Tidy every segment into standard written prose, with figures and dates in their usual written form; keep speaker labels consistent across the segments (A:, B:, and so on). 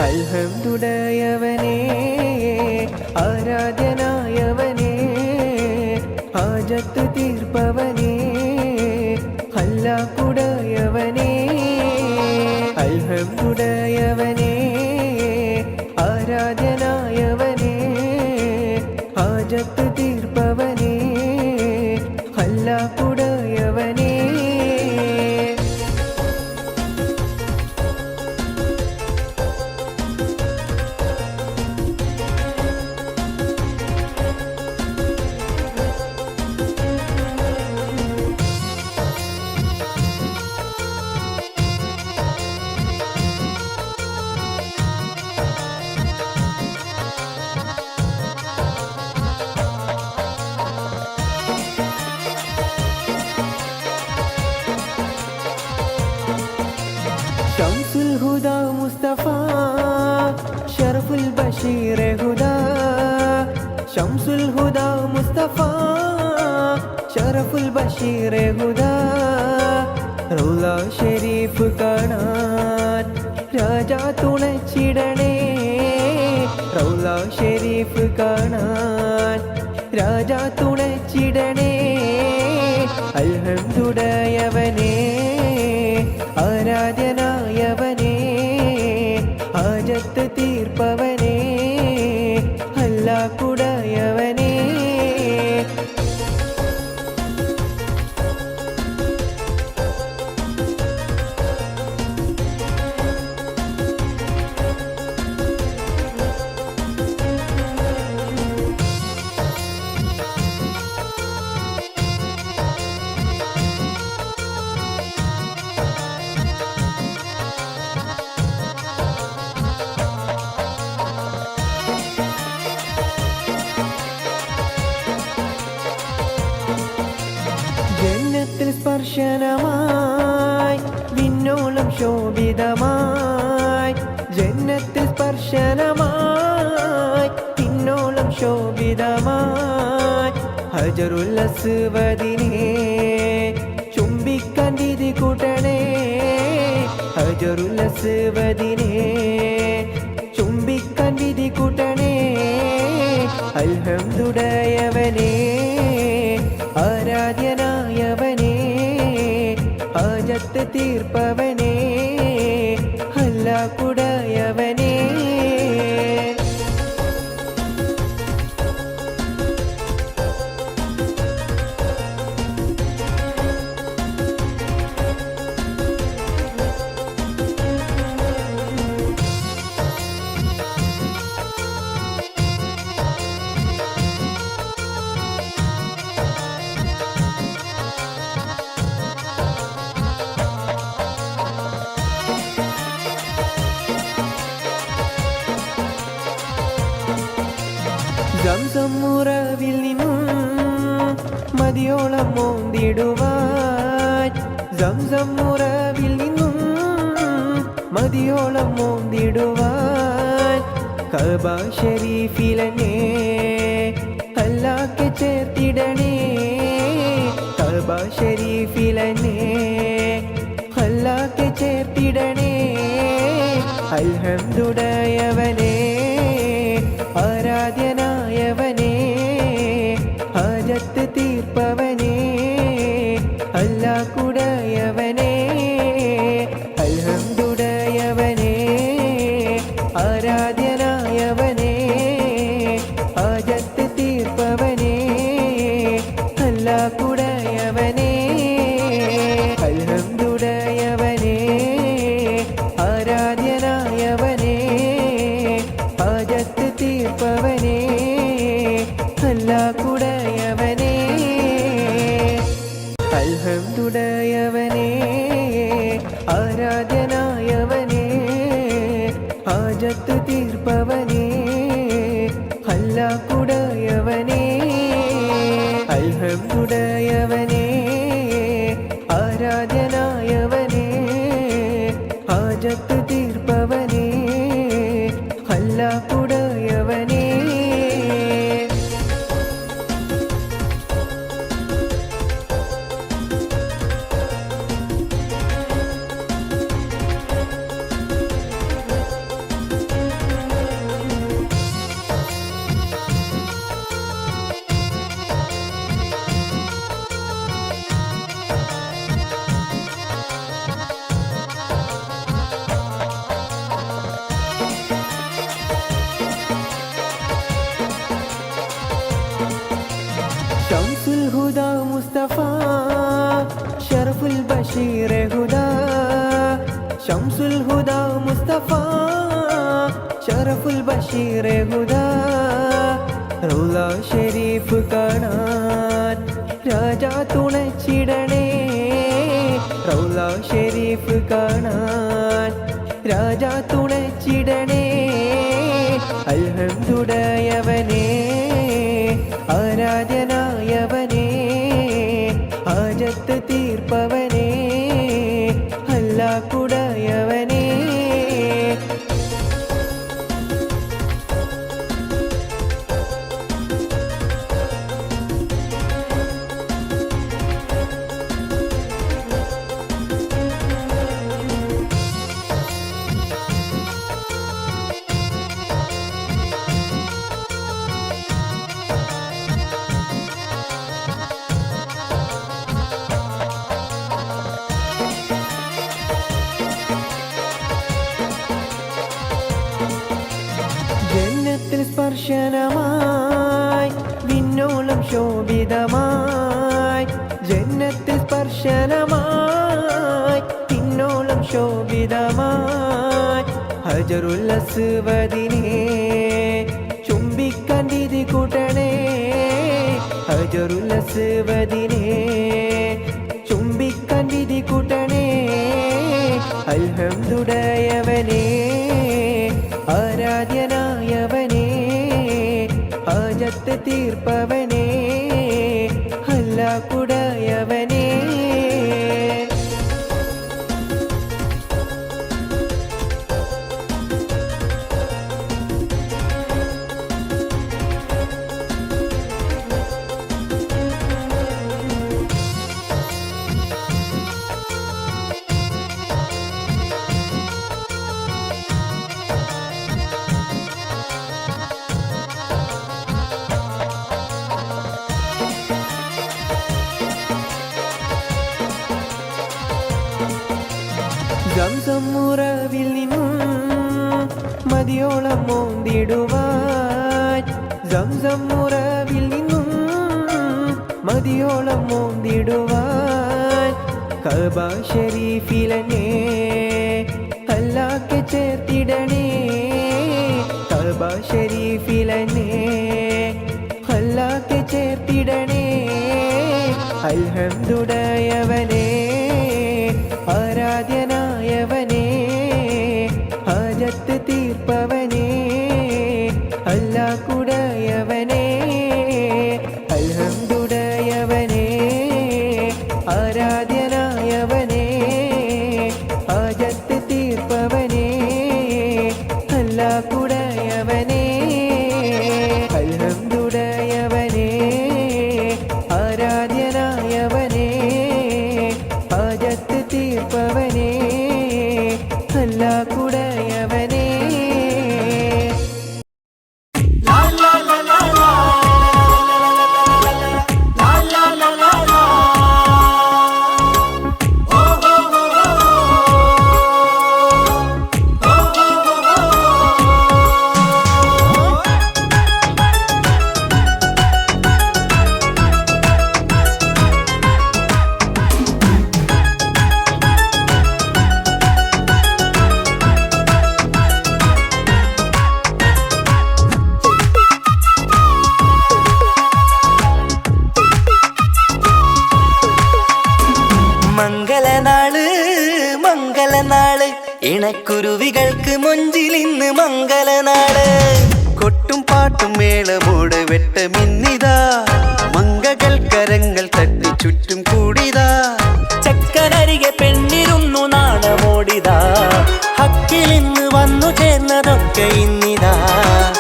A: അൽഹംദുലില്ലാഹയവനേ ആരാധ്യനായവനേ ഹാജത്ത് തീർപ്പവനേ ഹല്ലാക്കുടയവനേ അൽഹംദുലില്ലാഹയവനേ ആരാധ്യനായവനേ ഹാജത്ത് തീർപ്പവനേ ഹല്ലാക്കുടയവനേ ശംസുൽ ഹുദാ മുസ്തഫ ശറഫുൽ ബഷീർ ഹുദാ ശംസുൽ ഹുദാ മുസ്തഫ ശറഫുൽ ബഷീർ ഹുദാ റൗള ഷരീഫ് കാണാൻ രാജാ തുണച്ചിടണേ റൗള ഷരീഫ് കാണാൻ രാജാ തുണച്ചിടണേ അൽഹംദുലില്ലാഹയവനേ ആരാധ്യനായവനേ ഹാജത്ത് തീർപ്പവനേ ഹല്ലാക്കുടയവനേ ജന്നത്തിൽ സ്പർശനമായി വിണ്ണോളം ശോഭിതമായി ജന്നത്തിൽ സ്പർശനമായി വിണ്ണോളം ശോഭിതമായി ഹജറുൽ അസ്വദിനെ ചുംബിക്കാൻ വിധി കൂട്ടണേ ഹജറുൽ അസ്വദിനെ ചുംബിക്കാൻ വിധി കൂട്ടണേ അൽഹംദുലില്ലാഹയവനേ ആരാധ്യനായവനേ ഹാജത്ത് തീർപ്പവനേ ഹല്ലാക്കുടയവനേ സംസം ഉറവിൽ നിന്നും മതിയോളം മോന്തിടുവാൻ സംസം ഉറവിൽ നിന്നും മതിയോളം മോന്തിടുവാൻ കഅബ ശരീഫിലെന്നെ അല്ലാഹ്ക്ക് ചേർത്തിടണേ കഅബ ശരീഫിലെന്നെ അല്ലാഹ്ക്ക് ചേർത്തിടണേ അൽഹംദുലില്ലാഹയവനേ ആരാധ്യനായവനേ ഹാജത്ത് തീർപ്പവനേ ഹല്ലാക്കുടയവനേ അൽഹംദുലില്ലാഹയവനേ ആരാധ്യനായവനേ ഹാജത്ത് തീർപ്പവനേ ഹല്ലാക്കുടയവനേ അൽഹംദുലില്ലാഹയവനേ ആരാധ്യനായവനേ ഹാജത്ത് തീർപ്പവനേ ഹല്ലാക്കുടയവനേ അൽഹംദുലില്ലാഹയവനേ ആരാധ്യനായവനേ ഹാജത്ത് തീർപ്പവനേ ഹല്ലാക്കുടയവനേ അൽഹംദുലില്ലാഹയവനേ ആരാധ്യനായവനേ ഹാജത്ത് തീർപ്പവനേ ഹല്ലാക്കുടയവനേ മുസ്തഫ ഷറഫുൽ ബഷീർ ഹുദാ ശംസുൽ ഹുദാ മുസ്തഫ ഷറഫുൽ ബഷീർ ഹുദാ റൗള ഷരീഫ് കാണാൻ രാജാ തുണച്ചിടണേ റൗള ഷരീഫ് കാണാൻ രാജാ തുണച്ചിടണേ അൽഹംദുലില്ലാഹവനേ ആരാധ്യനായവനേ ഹാജത്ത് തീർപ്പവനേ അല്ലാഹുടയവനേ ജന്നത്തിൽ സ്പർശനമായി വിണ്ണോളം ശോഭിതമായി ജന്നത്തിൽ സ്പർശനമായി വിണ്ണോളം ശോഭിതമായി ഹജറുൽ അസ്വദിനെ ചുംബിക്കാൻ വിധി കൂട്ടണേ ഹജറുൽ അസ്വദിനെ ചുംബിക്കാൻ വിധി കൂട്ടണേ അൽഹംദുലില്ലാഹവനേ ആരാധ്യനായവനേ ഹാജത്ത് തീർപ്പവനേ അല്ലാഹുടയവനേ സംസമുറവിൽ നിന്നും മതിയോളം മോന്തിടുവാൻ സംസമുറവിൽ നിന്നും മതിയോളം മോന്തിടുവാൻ കഅബ ശരീഫിലെന്നെ അല്ലാഹ്ക്ക് ചേർത്തിടണേ കഅബ ശരീഫിലെന്നെ അല്ലാഹ്ക്ക് ചേർത്തിടണേ അൽഹംദുലില്ലാഹവനേ ആരാധ്യനായവനേ ഹാജത്ത് തീർപ്പവനേ അല്ലാഹുടയവനേ അൽഹംദുലില്ലാഹവനേ ആരാധ്യനായവനേ ഹാജത്ത് തീർപ്പവനേ അല്ലാഹുടയവനേ അൽഹംദുലില്ലാഹവനേ ആരാധ്യനായവനേ ഹാജത്ത് തീർപ്പവനേ അല്ലാഹുടയവനേ
B: മംഗളനാള് മംഗളനാള് ഇണക്കുരുവികൾക്ക് മൊഞ്ചിലിന്ന് മംഗളനാള് കൊട്ടും പാട്ടും മേളമോട് വെട്ടമിന്നിതാ മംഗകൾ കരങ്ങൾ തട്ടി ചുറ്റും കൂടിതാ ചക്കനരികെ പെണ്ണിരുന്നു നാണമോടിതാ ഹക്കിലിന്ന് വന്നു ചേർന്നതൊക്കെ ഇന്നിതാ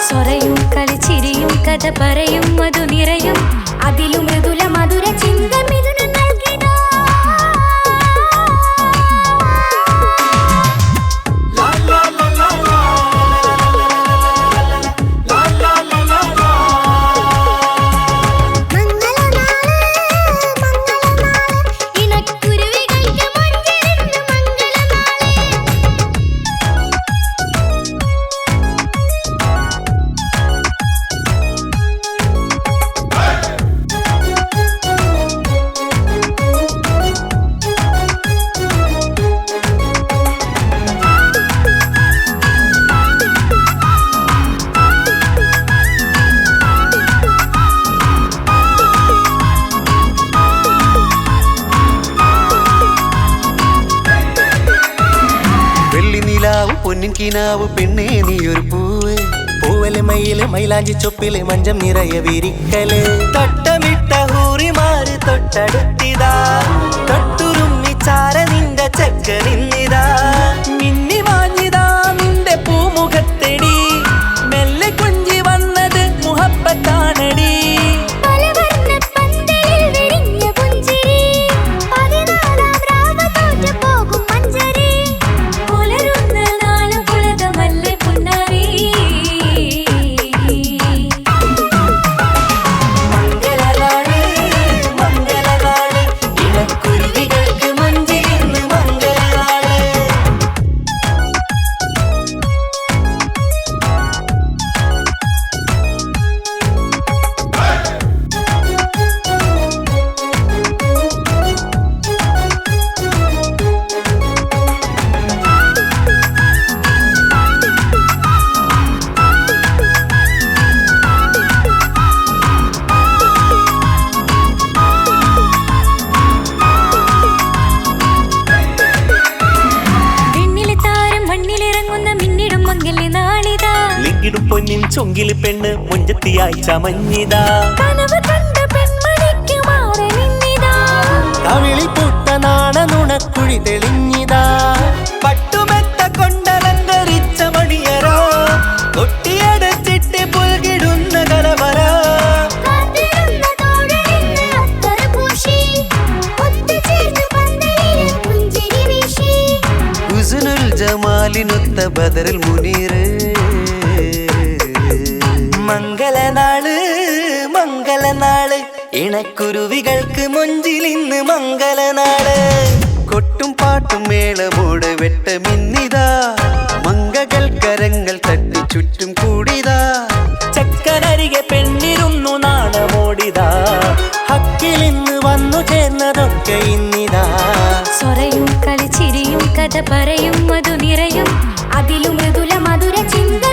C: സ്വരയും കളിച്ചിരിയും കഥ പറയും മധു നിറയും അതിലും മൃദുല മധുര ചിന്ത മിഥുന നൽകിടാ
B: പൂക്കിനാവ് പെണ്ണേ നീയൊരു പൂവ് പൂവല് മയില് മൈലാഞ്ചി ചൊപ്പില് മഞ്ചം നിറയെ വിരിക്കല് തട്ടമിട്ട ഹൂറിമാര് തൊട്ടടുത്തിതാ തൊട്ടുരുമ്മി ചാര നിന്റെ ചെക്ക നിന്നിതാ മിന്നി മാഞ്ഞിതാ നിന്റെ പൂമുഖത്തെടി മെല്ലെ കുഞ്ചി വന്നത് മുഹബത്താണടി പൊന്നിൻ ചൊങ്കില് പെണ്ണ് മുഞ്ചത്തിയായി ചമഞ്ഞിതാ കവിളിൽ പുട്ട നാണ നുണക്കുഴി തെളിഞ്ഞിതാ പട്ടുമെത്ത കൊണ്ടലങ്കരിച്ച മണിയറോ കൊട്ടിയടച്ചിട്ട് പുൽകിടുന്ന കലവറ ഹുസ്നുൽ ജമാലിനൊത്ത ബദറുൽ മുനീറ് മംഗളനാള് മംഗളനാള് ഇണക്കുരുവികൾക്ക് മൊഞ്ചിലിന്ന് മംഗളനാള് കൊട്ടും പാട്ടും മേളമോട് വെട്ടമിന്നിതാ മംഗകൾ കരങ്ങൾ തട്ടി ചുറ്റും കൂടിതാ ചക്കനരികെ പെണ്ണിരുന്നു നാണമോടിതാ ഹക്കിലിന്ന് വന്നു ചേർന്നതൊക്കെ ഇന്നിതാ
C: സ്വരയും കളിച്ചിരിയും കഥ പറയും മധു നിറയും അതിലും മൃദുല മധുര ചിന്ത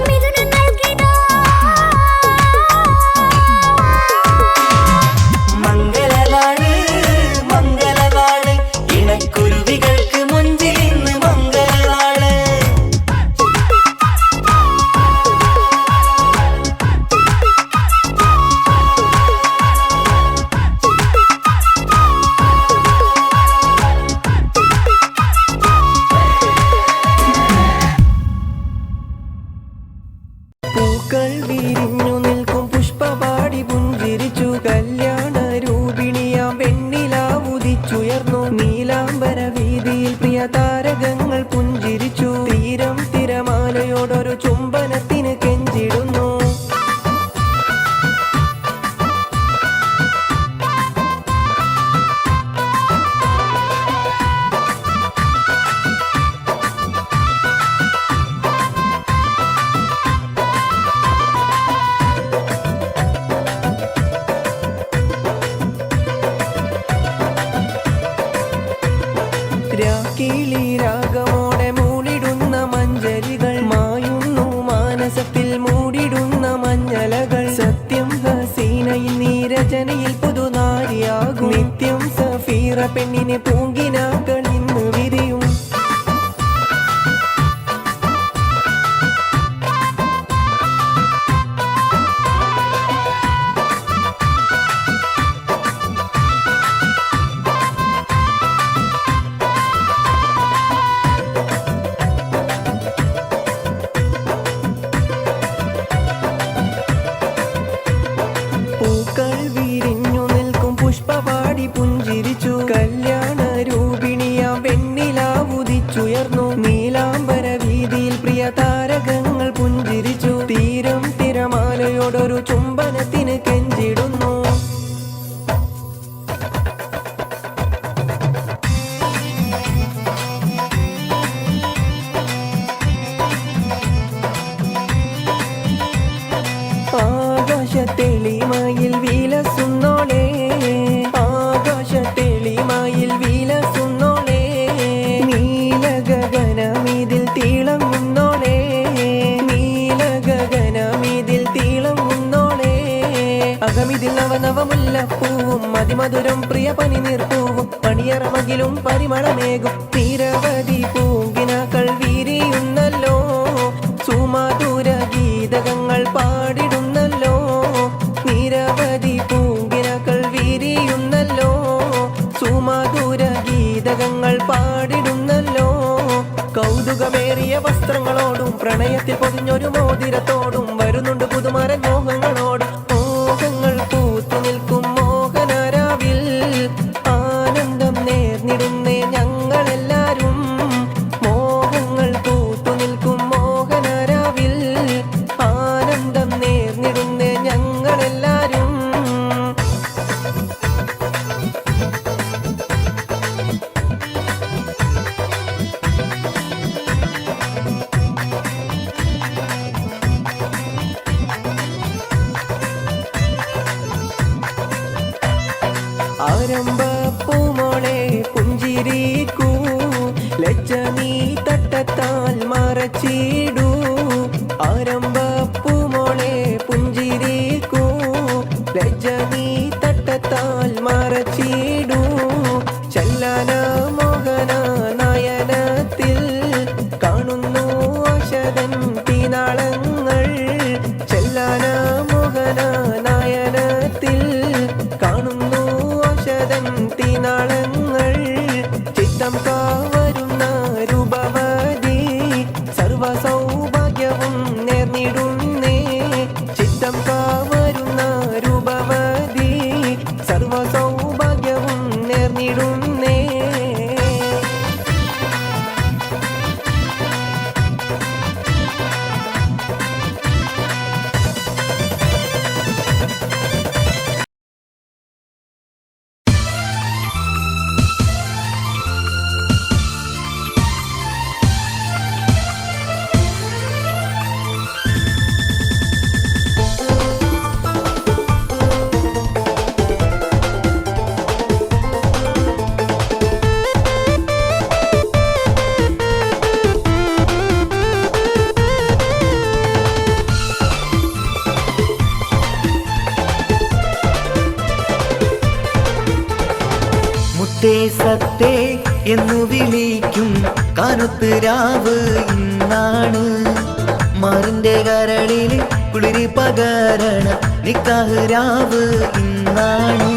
B: കുരുവികൾക്ക് മുഞ്ചിൽ ഇന്ന് മംഗളനാള്
A: പൂക്കൾ വിരിഞ്ഞു നിൽക്കും പുഷ്പപാടി പുഞ്ചിരിച്ചു കല്യാണ രൂപിണിയാം വെണ്ണിലാവുദിച്ചുയർന്നു നീലാംബര വീതിയിൽ പ്രിയ താരകങ്ങൾ പുഞ്ചിരിച്ചു തീരം തിരമാലയോടൊരു ചുംബനത്തിന് കെഞ്ചിടുന്നു രാക്കിളി രാഗമോടെ മൂടിടുന്ന മഞ്ചരികൾ മായുന്നു മാനസത്തിൽ മൂടിടുന്ന മഞ്ഞലകൾ സത്യം ഹസീനയിൽ നീരജനയിൽ പുതുനാരിയാകും നിത്യം സഫീറ പെണ്ണിനെ പൂങ്കിനാക്കൾ ഇന്ന് വിരിയും പൂക്കൾ വിരിഞ്ഞു നിൽക്കും പുഷ്പപാടി പുഞ്ചിരിച്ചു കല്യാണ രൂപിണിയാം വെണ്ണിലാവുദിച്ചുയർന്നു നീലാംബര വീതിയിൽ പ്രിയ താരകങ്ങൾ പുഞ്ചിരിച്ചു തീരം തിരമാലയോടൊരു ചുംബനത്തിന് കെഞ്ചിടുന്നു ആകാശത്തെളിമയിൽ വിലസുന്നോളേ ആകാശത്തെളിമയിൽ വിലസുന്നോളേ നീലഗഗനമിതിൽ തിളങ്ങുന്നോളേ നീലഗഗനമിതിൽ തിളങ്ങുന്നോളേ അകമിതിൽ നവനവമുല്ലപ്പൂവും മതിമധുരം പ്രിയ പനിനീർപ്പൂവും പണിയറമകിലും പരിമളമേകും നിരവധി പൂങ്കിനാക്കൾ വിരിയുന്നല്ലോ സുമധുര ഗീതകങ്ങൾ പാടിടുന്നല്ലോ, നിരവധി പൂങ്കിനകൾ വിരിയുന്നല്ലോ. സുമധുര ഗീതകങ്ങൾ പാടിടുന്നല്ലോ, കൗതുകമേറിയ വസ്ത്രങ്ങളോടും പ്രണയത്തിൽ പൊതിഞ്ഞൊരു മോതിരത്തോടും വരുന്നുണ്ട് പുതുമരൻ മോഹങ്ങളോടും. മോഹങ്ങൾ പൂത്തു നിൽക്കും മോഹനരാവിൽ ആനന്ദം നേർന്നിടുന്നേ ഞങ്ങളെല്ലാരും. മോഹങ്ങൾ പൂത്തു നിൽക്കും മോഹനരാവിൽ ആനന്ദം നേർന്നിടുന്നേ ഞങ്ങളെല്ലാരും. ആരംഭപ്പൂമോളെ പുഞ്ചിരിക്കൂ, ലജ്ജ നീ തട്ടത്താൽ മറച്ചിടൂ. ആരംഭപ്പൂമോളെ പുഞ്ചിരിക്കൂ, ലജ്ജ നീ തട്ടത്താൽ മറച്ചിടൂ. ചല്ലാന മോഹന നയനത്തിൽ കാണുന്നു ആശതൻ തീനാളങ്ങൾ. ചല്ലാന മോഹന നയനത്തിൽ കാണുന്നു ആശതൻ തീനാളങ്ങൾ. ചിത്തം കാവരുന്ന രൂപവതി സർവ സൗഭാഗ്യവും നേർന്നിടുന്നേ. ചിത്തം കാവരുന്ന രൂപവതി സർവ സൗഭാഗ്യവും നേർന്നിടുന്നേ.
B: മുത്തേ സത്തേ എന്നു വിളിക്കും കാനത്ത് രാവ് ഇന്നാണ്. മാറിന്റെ കരളിൽ കുളിരി പകരണ നിക്കാഹ് രാവ് ഇന്നാണ്.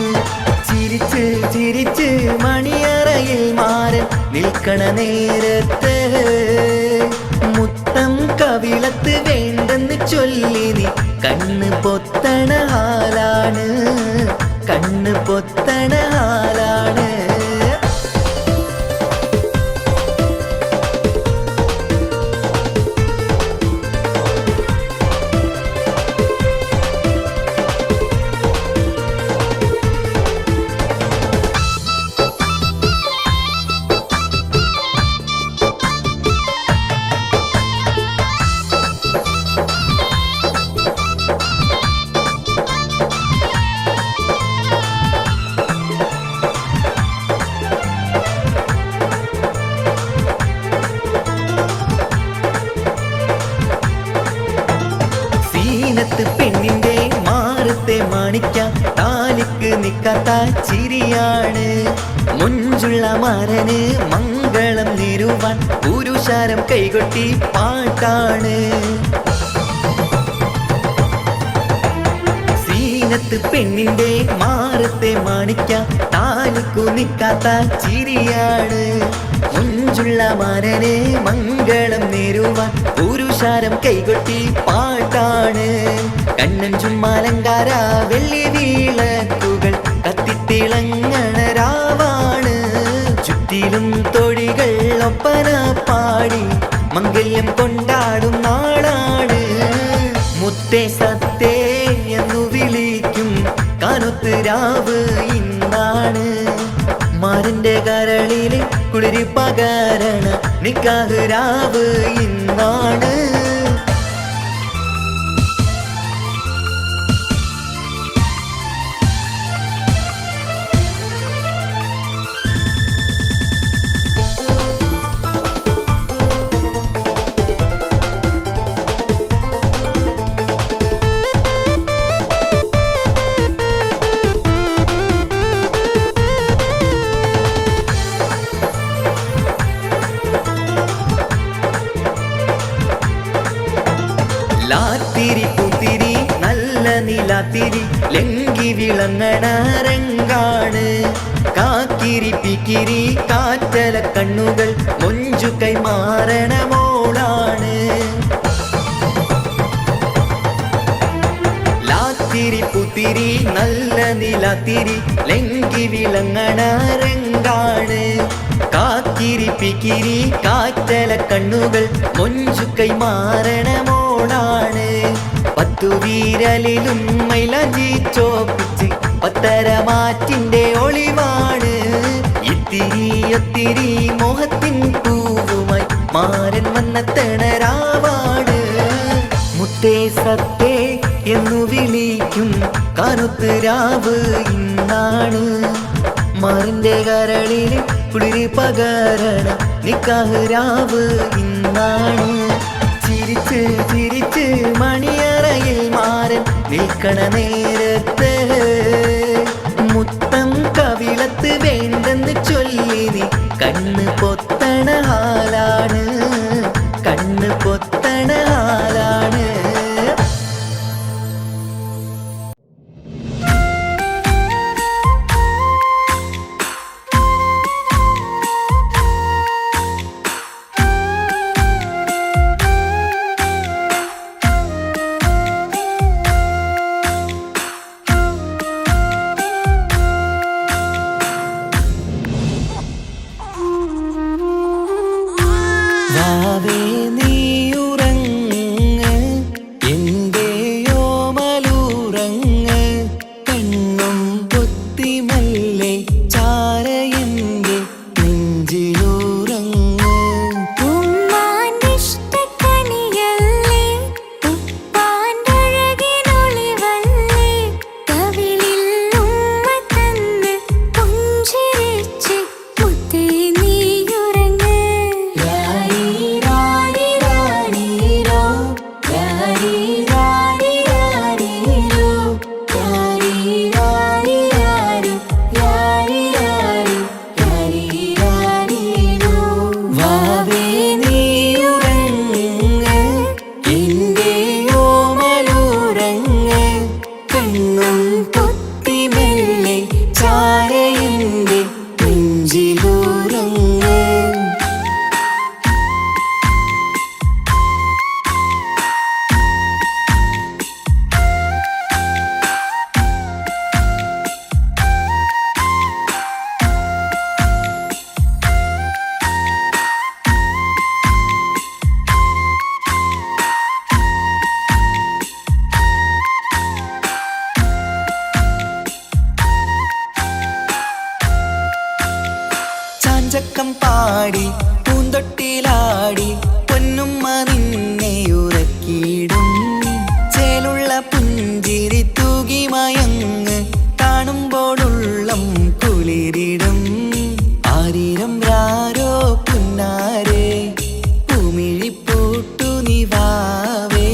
B: ചിരിച്ച് ചിരിച്ച് മണിയറയിൽ മാറൻ നിൽക്കണ നേരത്ത് മുത്തം കവിളത്ത് വേണ്ടെന്ന് ചൊല്ലി നീ കണ്ണ് പൊത്തണ ഹാലാണ്, കണ്ണ് പൊത്തണ ഹാലാണ്. പെണ്ണിന്റെ മാറത്തെ മാണിക്ക താലിക്ക് നിക്കാത്ത ചിരിയാണ്. മുഞ്ചുള്ള മാരന് മംഗളം നേരുവാൻ പുരുഷാരം കൈകൊട്ടി പാട്ടാണ്. സീനത്ത് പെണ്ണിന്റെ മാറത്തെ മാണിക്ക താലിക്കു നിക്കാത്ത ചിരിയാണ്. മുഞ്ചുള്ള മാരന് മംഗളം നേരുവാൻ പുരുഷാരം കൈകൊട്ടി പാട്ടാണ്. കണ്ണൻ ചുമ്മാലങ്കാര വെള്ളി വീളക്കുകൾ കത്തിത്തിളങ്ങണ രാവാണ്. ചുറ്റിലും തൊഴികൾ ഒപ്പന പാടി മംഗല്യം കൊണ്ടാടും നാടാണ്. മുത്തേ സത്തേ എന്നു വിളിക്കും കാനത്ത് രാവ് ഇന്നാണ്. മാറിന്റെ കരളിൽ കുളിരി പകരണ നിക്കാഹ് രാവ് ഇന്നാണ്. ലാത്തിരി പുത്തിരി നല്ല നിലാത്തിരി ലങ്കി വിളങ്ങണ രംഗാണ് കാക്കിരി പിക്കിരി കാറ്റല കണ്ണുകൾ മൊഞ്ചു കൈമാറണ മോളാണ് ലാത്തിരി പുത്തിരി നല്ല നിലാത്തിരി ലങ്കി വിളങ്ങണ രംഗാണ് കാക്കിരി പിക്കിരി കാറ്റല കണ്ണുകൾ മൊഞ്ചു കൈമാറണ മോളാണ് പത്തു വീരലിലും മൈലാഞ്ചി ചോപ്പിച്ച് പത്തരമാറ്റിന്റെ ഒളിവാണ് ഇത്തിരി ഒത്തിരി മോഹത്തിൻ പൂവുമായി മാരൻ വന്നെത്തണ രാവാണ് മുത്തേ സത്തേ എന്നു വിളിക്കും കറുത്ത് രാവ് ഇന്നാണ് മാറിന്റെ കരളില് കുളിര് പകരണ നിക്കാഹ് രാവ് ഇന്നാണ് ചിരിച്ച് ചിരിച്ച് മണിയറയിൽ മാറൻ നിൽക്കണ നേരത്ത് മുത്തം കവിളത്ത് വേണ്ടെന്ന് ചൊല്ലി നീ കണ്ണ് പൊത്തണ ഹാലാണ് കണ്ണ് പൊത്തണ ഹാലാണ് വാവേ നീയുറങ്ങ് എന്റെയോ മലൂറങ്ങ് കണ്ണും പൊത്തിമല്ലേ ചാരയെന്റെ നെഞ്ചിലുറങ്ങ്
C: ഉമ്മാന്റെ ഇഷ്ടക്കനിയല്ലേ ഉപ്പാന്റെ അഴകിനൊളിവല്ലേ കവിളിൽ ഉമ്മ തന്ന് പുഞ്ചിരിച്ച് മുത്തേ നീയുറങ്ങ്
B: വാവേ നീയുറങ്ങ് എന്റെയോ മലൂറങ്ങ് കണ്ണും പൊത്തിമെല്ലെ ചാരയെന്റെ നെഞ്ചിലുറങ്ങ് ചാഞ്ചക്കം പാടി പൂന്തൊട്ടിലാടി പൊന്നുമ്മ നിന്നെ ഉറക്കിയിടും ചേലുള്ള പുഞ്ചിരി തൂകി മയങ്ങ് കാണുമ്പോഴുള്ളം കുളിരിടും ആരിരം രാരോ പുന്നാരേ പൂമിഴിപ്പൂട്ടു നിവാവേ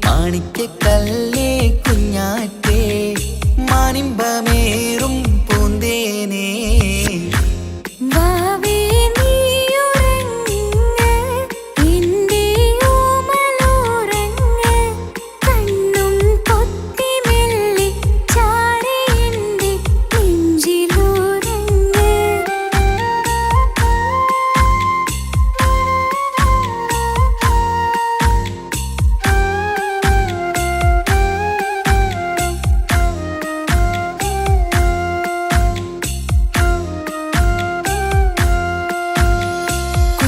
B: മാണിക്കക്കല്ലേ കുഞ്ഞാറ്റേ മാനിമ്പമേറും പൂന്തേനേ
C: വാവേ നീയുറങ്ങ് എന്റെയോ മലൂറങ്ങ് കണ്ണും പൊത്തിമെല്ലെ ചാരയെന്റെ നെഞ്ചിലുറങ്ങ്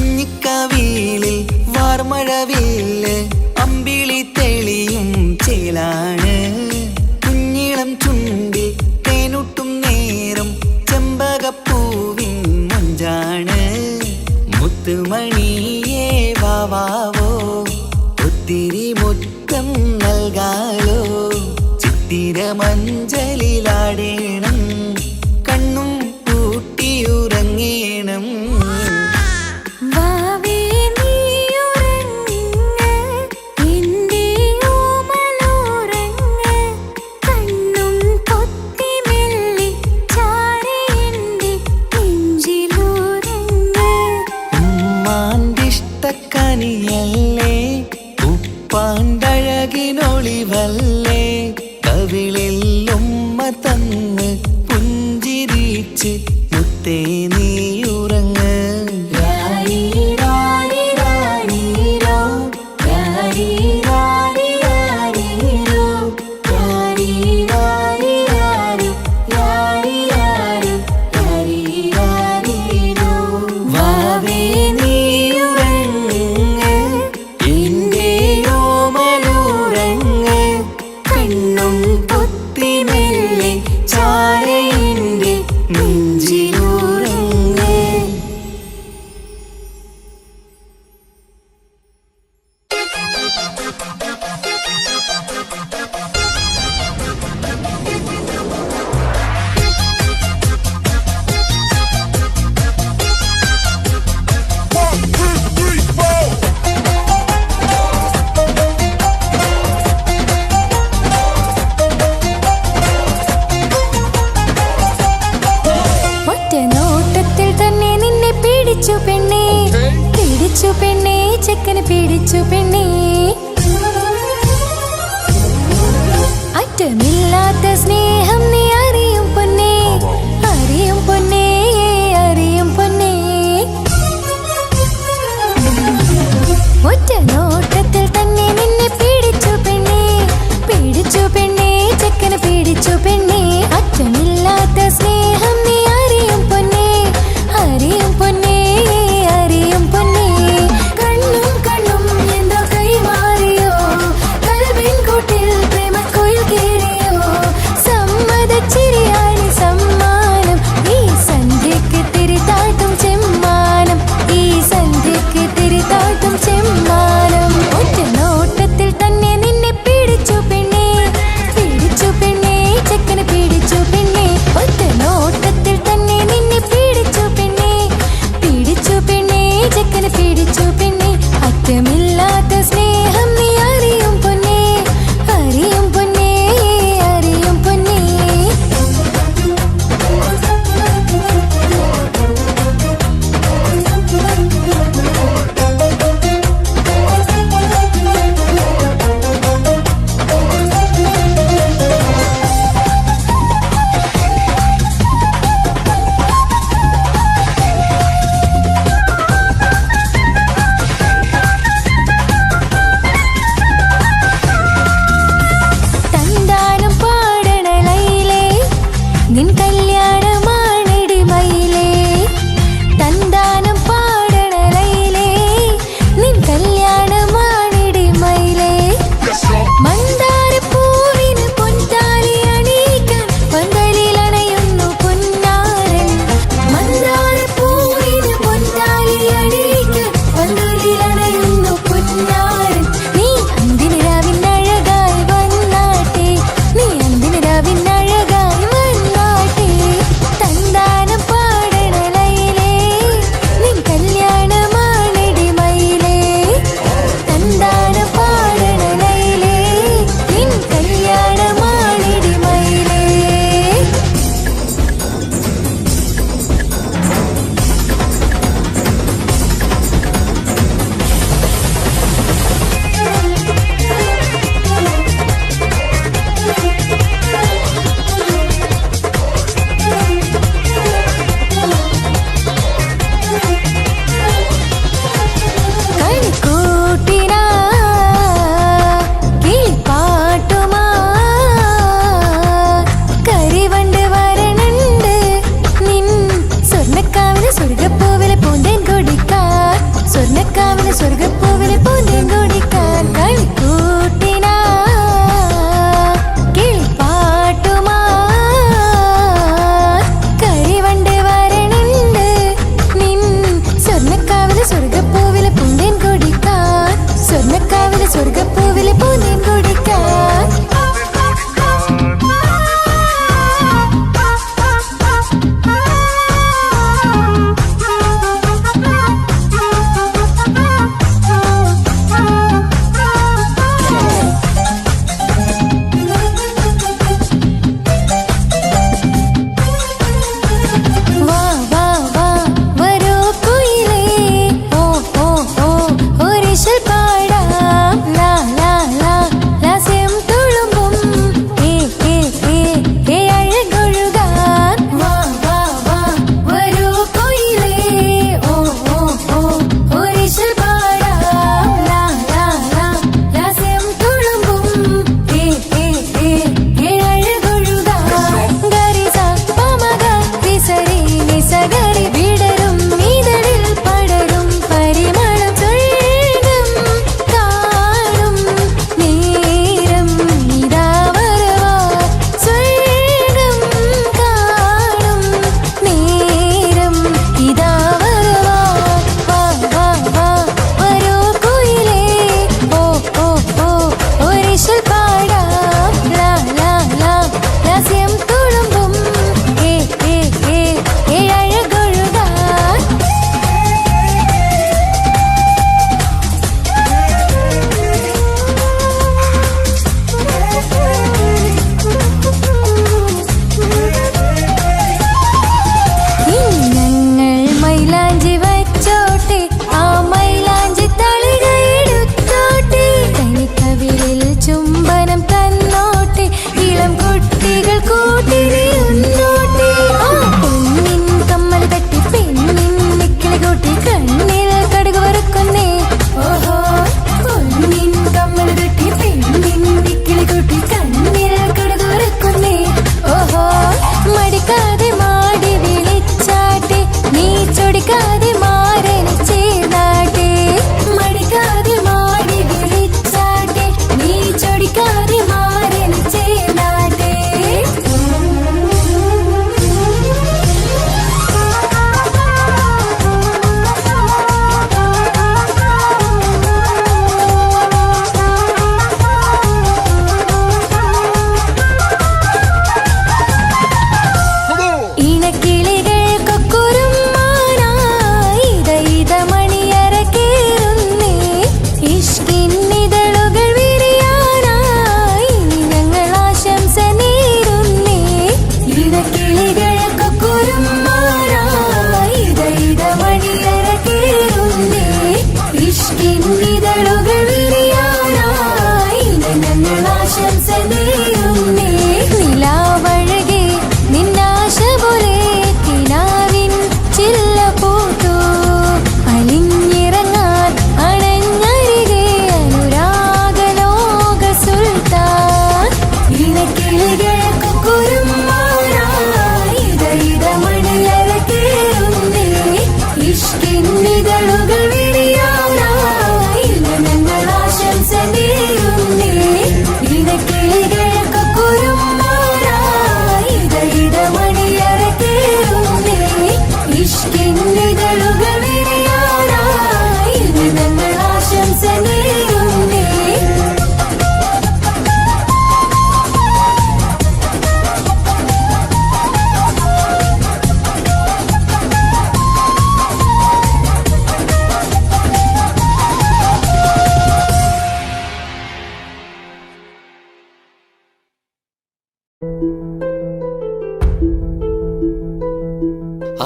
B: കുഞ്ഞിക്കവിളിൽ വാർമഴവില്ല് അമ്പിളി തെളിയും ചേലാണ് കുഞ്ഞിളം ചുണ്ടിൽ തേനൂട്ടും നേരം ചെമ്പകപ്പൂവിൻ മഞ്ചാണ് മുത്തുമണിയേ വാവാവോ ഒത്തിരി മുത്തം നൽകാലോ ചിത്തിര മഞ്ചലിലാടേണം കണ്ണും പൂട്ടിയുറങ്ങേണം
C: വാവേ നീയുറങ്ങ് എന്റെയോ മലൂറങ്ങ് കണ്ണും പൊത്തിമെല്ലെ ചാരയെന്റെ നെഞ്ചിലുറങ്ങ്
B: ഉമ്മാന്റെ ഇഷ്ടക്കനിയല്ലേ ഉപ്പാന്റെ അഴകിനൊളിവല്ലേ കവിളിൽ ഉമ്മ തന്ന് പുഞ്ചിരിച്ച് മുത്തേ നീ ഉറങ്ങ് നെഞ്ചിലൂറങ്ങ്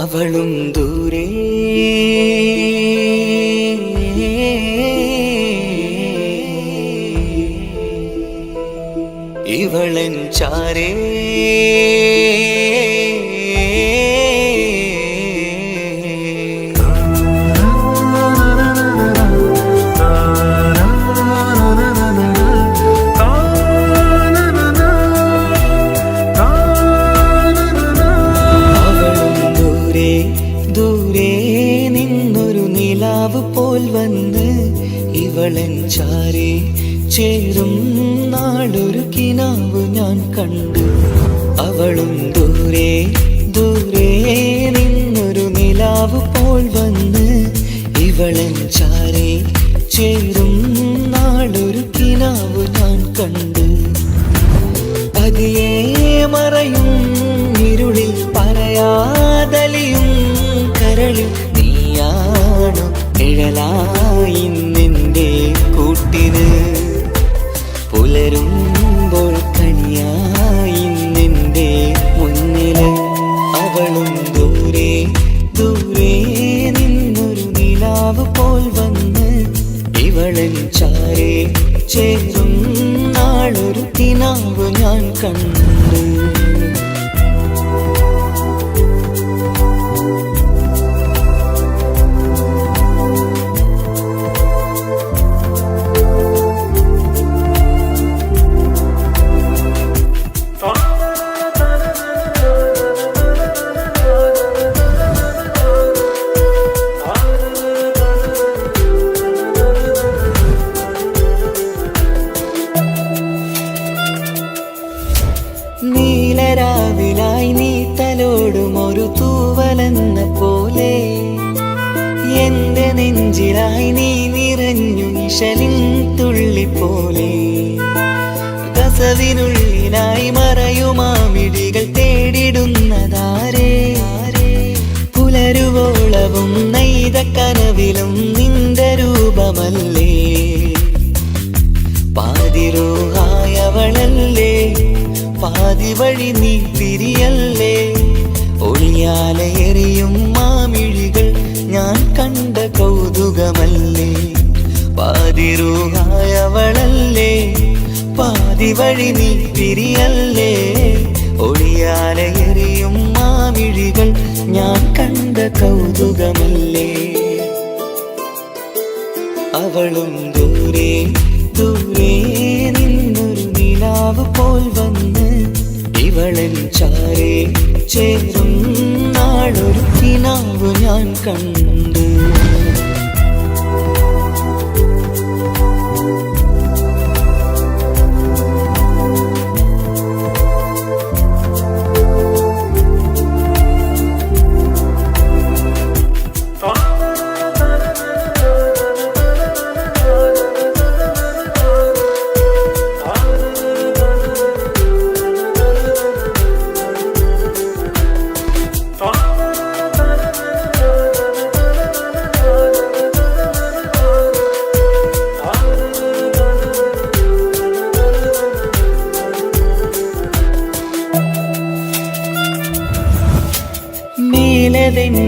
B: അവളും ദൂരെ ഇവളൻ ചാരേ പോൽ വന്ന് ഇവളൻ ചാരേ ചേരും നാളൊരു കിനാവ് ഞാൻ കണ്ടു. അവളും ദൂരെ ദൂരെ നിന്നൊരു നിലാവ് പോൽ വന്ന് ഇവളൻ ചാരേ ചേരും നാളൊരു കിനാവ് ഞാൻ കണ്ടു. പതിയെ മറയും ഇരുളിൽ പറയാതലിയും കരളിൽ നീയാണു നിഴലായി നിന്റെ കൂട്ടിന്. പുലരുമ്പോൾ കണിയായി നിന്റെ മുന്നില്. അവളും ദൂരെ ദൂരെ നിന്നൊരു നിലാവ് പോൽ വന്ന് ഇവളൻ ചാരേ ചേരും നാളൊരു കിനാവ് ഞാൻ കണ്ടു. നീലരാവിലായി നീ തലോടും ഒരു തൂവലെന്ന പോലെ എന്റെ നെഞ്ചിലായി നീ നിറഞ്ഞു നിശലിൻ തുള്ളി പോലെ. കസവിനുള്ളിലായി മറയുമാമിടികൾ തേടിടുന്നതാരേ. പുലരുവോളവും നെയ്ത കനവിലും നിന്റെ രൂപമല്ലേ. പാതിരൂഹായവളല്ലേ പാതി വഴി നീ തിരിയല്ലേ. ഒളിയാലെ എറിയും മാമിഴികൾ ഞാൻ കണ്ട കൗതുകമല്ലേ. പാതിരൂഹായവളല്ലേ പാതി വഴി നീ തിരിയല്ലേ. ഒളിയാലെ എറിയും മാമിഴികൾ ഞാൻ കണ്ട കൗതുകമല്ലേ. അവളും ദൂരെ ദൂരെ നിന്നൊരു നിലാവ് പോൽ വന്ന് ഇവളൻ ചാരേ ചേരും നാളൊരു കിനാവ് ഞാൻ കണ്ടു.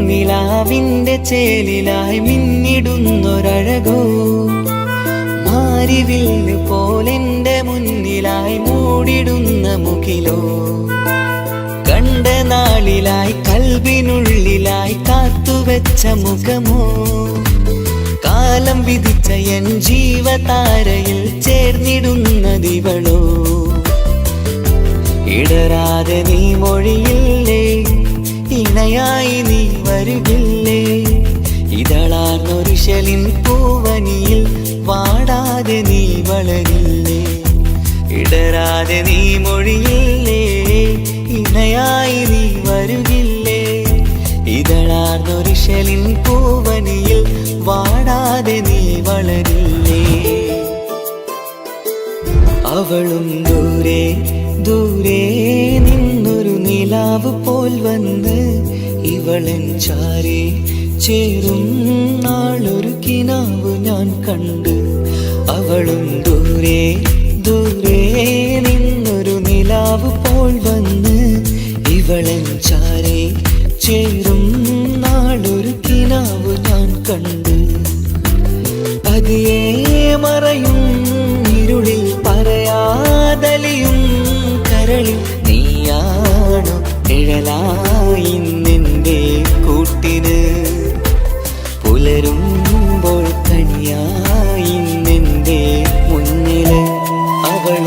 B: നിലാവിന്റെ ചേലിലായി മിന്നിടുന്നൊരഴകോ. മാരിവില്ല് പോലെന്റെ മുന്നിലായി മൂടിടുന്ന മുകിലോ. കണ്ട നാളിലായി കൽബിനുള്ളിലായി കാത്തുവെച്ച മുഖമോ. കാലം വിധിച്ച എൻ ജീവതാരയിൽ ചേർന്നിടുന്നതിവളോ. ഇടരാതെ നീ മൊഴിയില്ലേ ഇണയായി നീ വരുകില്ലേ. ഇതളാർന്നൊരിശലിൻ പൂവനിയിൽ വാടാതെ നീ വളരില്ലേ. ഇടരാതെ നീ മൊഴിയില്ലേ ഇണയായി നീ വരുകില്ലേ. ഇതളാർന്നൊരിശലിൻ പൂവനിയിൽ വാടാതെ നീ വളരില്ലേ. അവളും ദൂരെ ദൂരെ നിന്നൊരു നിലാവ് പോൽ വന്ന് ഇവളൻ ചാരേ ചേരും നാളൊരു കിനാവ് ഞാൻ കണ്ടു. അവളും ദൂരെ ദൂരെ നിന്നൊരു നിലാവ് പോൽ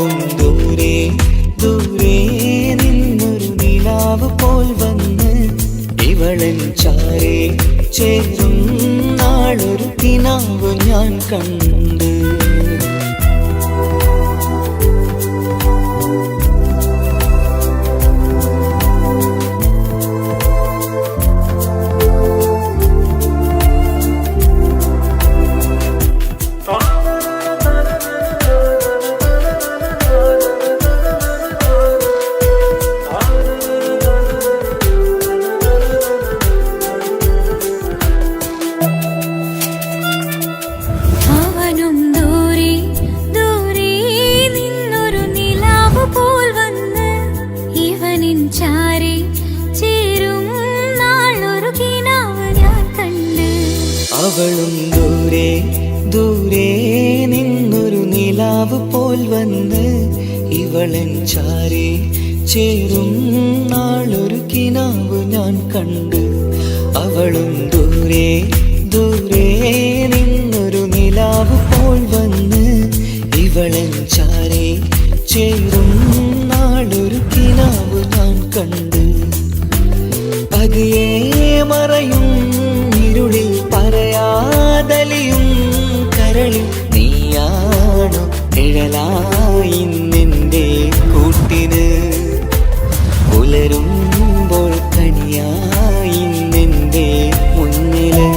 B: അവളും ദൂരെ ദൂരെ നിന്നൊരു നിലാവ് പോൽ വന്ന് ഇവളൻ ചാരേ ചേരും നാളൊരു കിനാവ് ഞാൻ കണ്ട്. അവളും ദൂരെ ദൂരെ നിന്നൊരു നിലാവ് പോൽ വന്ന് ഇവളൻ ചാരേ ചേരും നാളൊരു കിനാവ് ഞാൻ കണ്ട്. അവളും ദൂരെ ദൂരെ നിന്നൊരു നിലാവ് പോൽ വന്ന് ഇവളൻ ചാരേ ചേരും നാളൊരു കിനാവ് ഞാൻ കണ്ട്. പതിയെ മറയും ഇരുളിൽ പറയാതലിയും കരളിൽ നീയാണോ നിഴലായി നിന്റെ കൂട്ടിന്. പുലരുമ്പോൾ കണിയായി നിന്റെ മുന്നില്.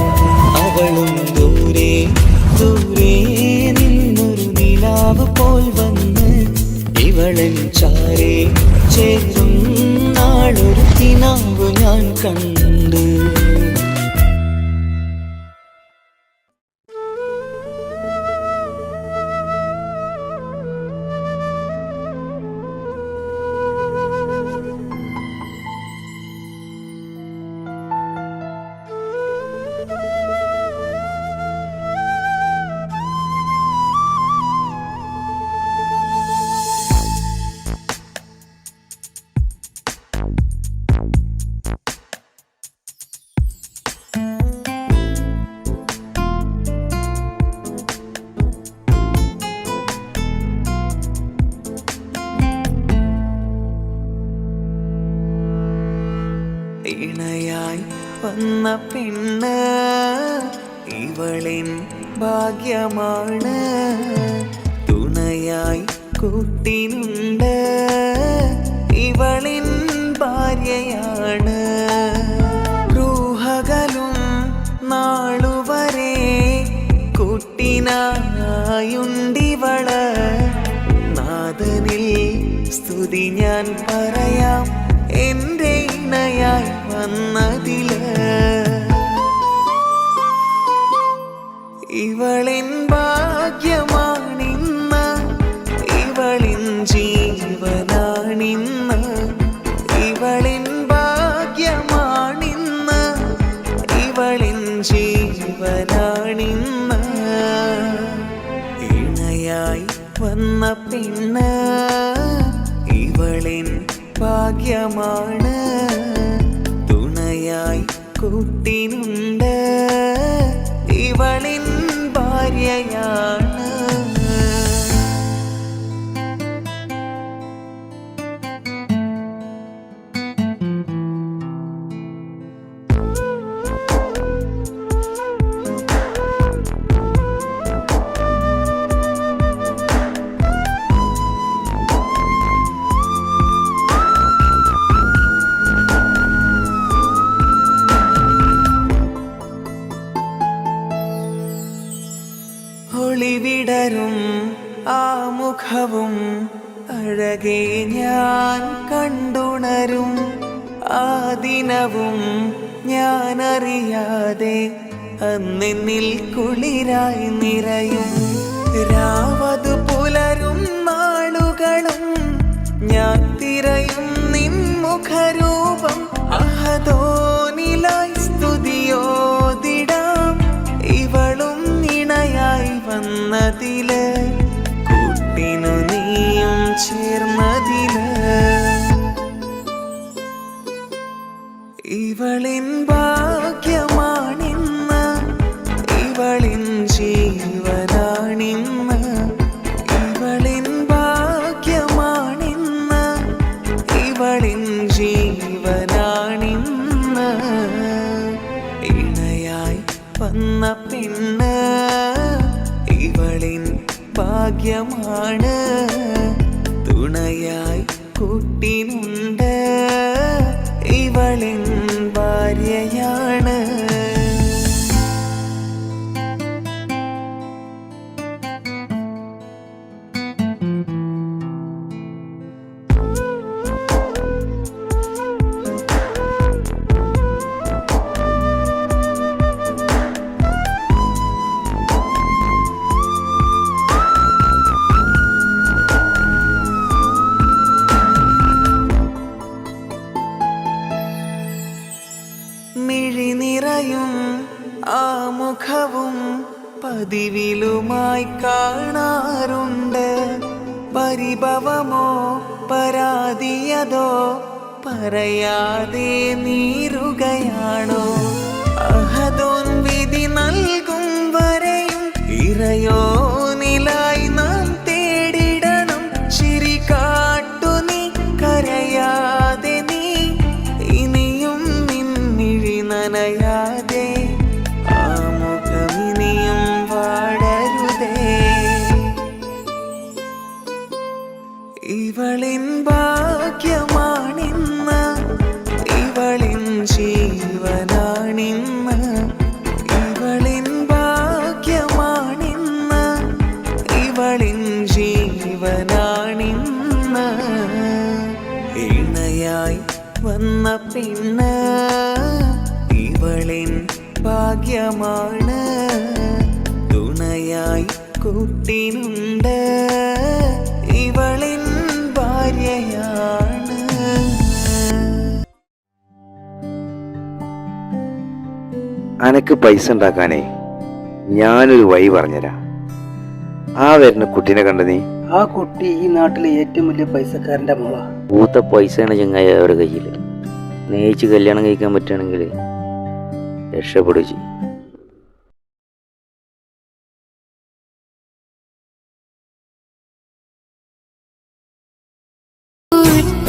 B: അവളും ദൂരെ ദൂരെ നിന്നൊരു നിലാവ് പോൽ വന്ന് ഇവളൻ ചാരേ ചേരും നാളൊരു കിനാവ് ഞാൻ കണ്ട്.
A: ഇണയായി വന്ന പെണ്ണ് ഇവളിൻ ഭാഗ്യമാണ്. തുണയായി കൂട്ടിനുണ്ട് ഇവളിൻ ഭാര്യയാണ്. റൂഹകലും നാളുവരെ കൂട്ടിനായുണ്ടിവള്. നാഥനിൽ സ്തുതി ഞാൻ പറയാം എൻ്റെ ഇണയായി വന്നതില്. ഇവളിൻ ഭാഗ്യമാണിന്ന് ഇവളിൻ ജീവനാണിന്ന്. ഇവളിൻ ഭാഗ്യമാണിന്ന് ഇവളിൻ ജീവനാണിന്ന്. ഇണയായി വന്ന പെണ്ണ് ഇവളിൻ ഭാഗ്യമാണ്. തുണയായി കൂട്ടിനുണ്ട് ഇവളിൻ ഭാര്യയാണ്. ഒളിവിടരും ആ മുഖവും അഴകെ ഞാൻ കണ്ടുണരും. ആ ദിനവും ഞാനറിയാതെ അന്നെന്നിൽ കുളിരായി നിറയും. രാവതു പുലരും നാളുകളും ഞാൻ തിരയും നിൻ മുഖരൂപം. അഹദോനിലായി സ്തുതിയോതിടാം ഇവളും ഇണയായി വന്നതില്. കൂട്ടിനു നീയും ചേർന്നതില്. ഇവളിൻ ഭാഗ്യമാണിന്ന് ഇവളിൻ ജീവനാണിന്ന്. വന്ന പെണ്ണ് ഇവളിൻ ഭാഗ്യമാണ്. തുണയായി കൂട്ടിനുണ്ട് ഇവളിൻ ഭാര്യയാണ്. മിഴിനിറയും ആ മുഖവും പതിവിലുമായി കാണാറുണ്ട്. പരിഭവമോ പരാതിയതോ പറയാതെ നീറുകയാണോ? അഹദോൻ വിധി നൽകും വരെയും ഇറയോനിലായി നാം തേടിടണം. ചിരി കാട്ടു നീ കരയാതെ നീ ഇനിയും നിൻമിഴി നനയാതെ ആ മുഖമിനിയും വാടരുതേ. ഇവളിൻ ഭാഗ്യമാണിന്ന് ഇവളിൻ ജീവനാണിന്ന്. ഇവളിൻ ഭാഗ്യമാണിന്ന് ഇവളിൻ ജീവനാണിന്ന്. ഇണയായി വന്ന പെണ്ണ് ഇവളിൻ ഭാഗ്യമാണ്. തുണയായി കൂട്ടിനുണ്ട് ഇവളിൻ ഭാര്യയാണ്.
D: അനക്ക് പൈസ ഉണ്ടാക്കാനേ ഞാനൊരു വഴി പറഞ്ഞുതരാം. ആ വരുന്ന കുട്ടീനെ കണ്ട നീ?
E: ആ കുട്ടി ഈ നാട്ടിലെ ഏറ്റവും വലിയ പൈസക്കാരന്റെ മോള.
F: പൂത്ത പൈസയാണ് ചങ്ങായി അവരുടെ കയ്യിൽ. സ്നേഹിച്ച് കല്യാണം കഴിക്കാൻ പറ്റുകയാണെങ്കിൽ രക്ഷപ്പെടുക ചെയ്യും.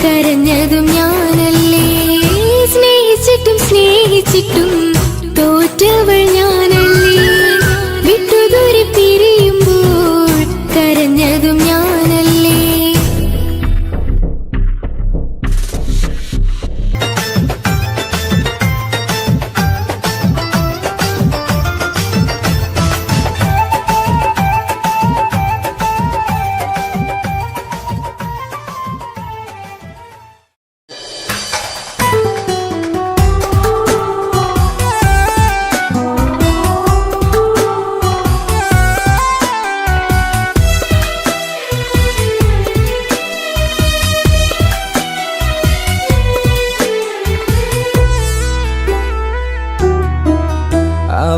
C: കരഞ്ഞതും ഞാനല്ലേ, സ്നേഹിച്ചിട്ടും സ്നേഹിച്ചിട്ടും തോറ്റവൾ ഞാനല്ലേ. വിട്ടുദൂരെ പിരിയുമ്പോൾ കരഞ്ഞതും ഞാനല്ലേ.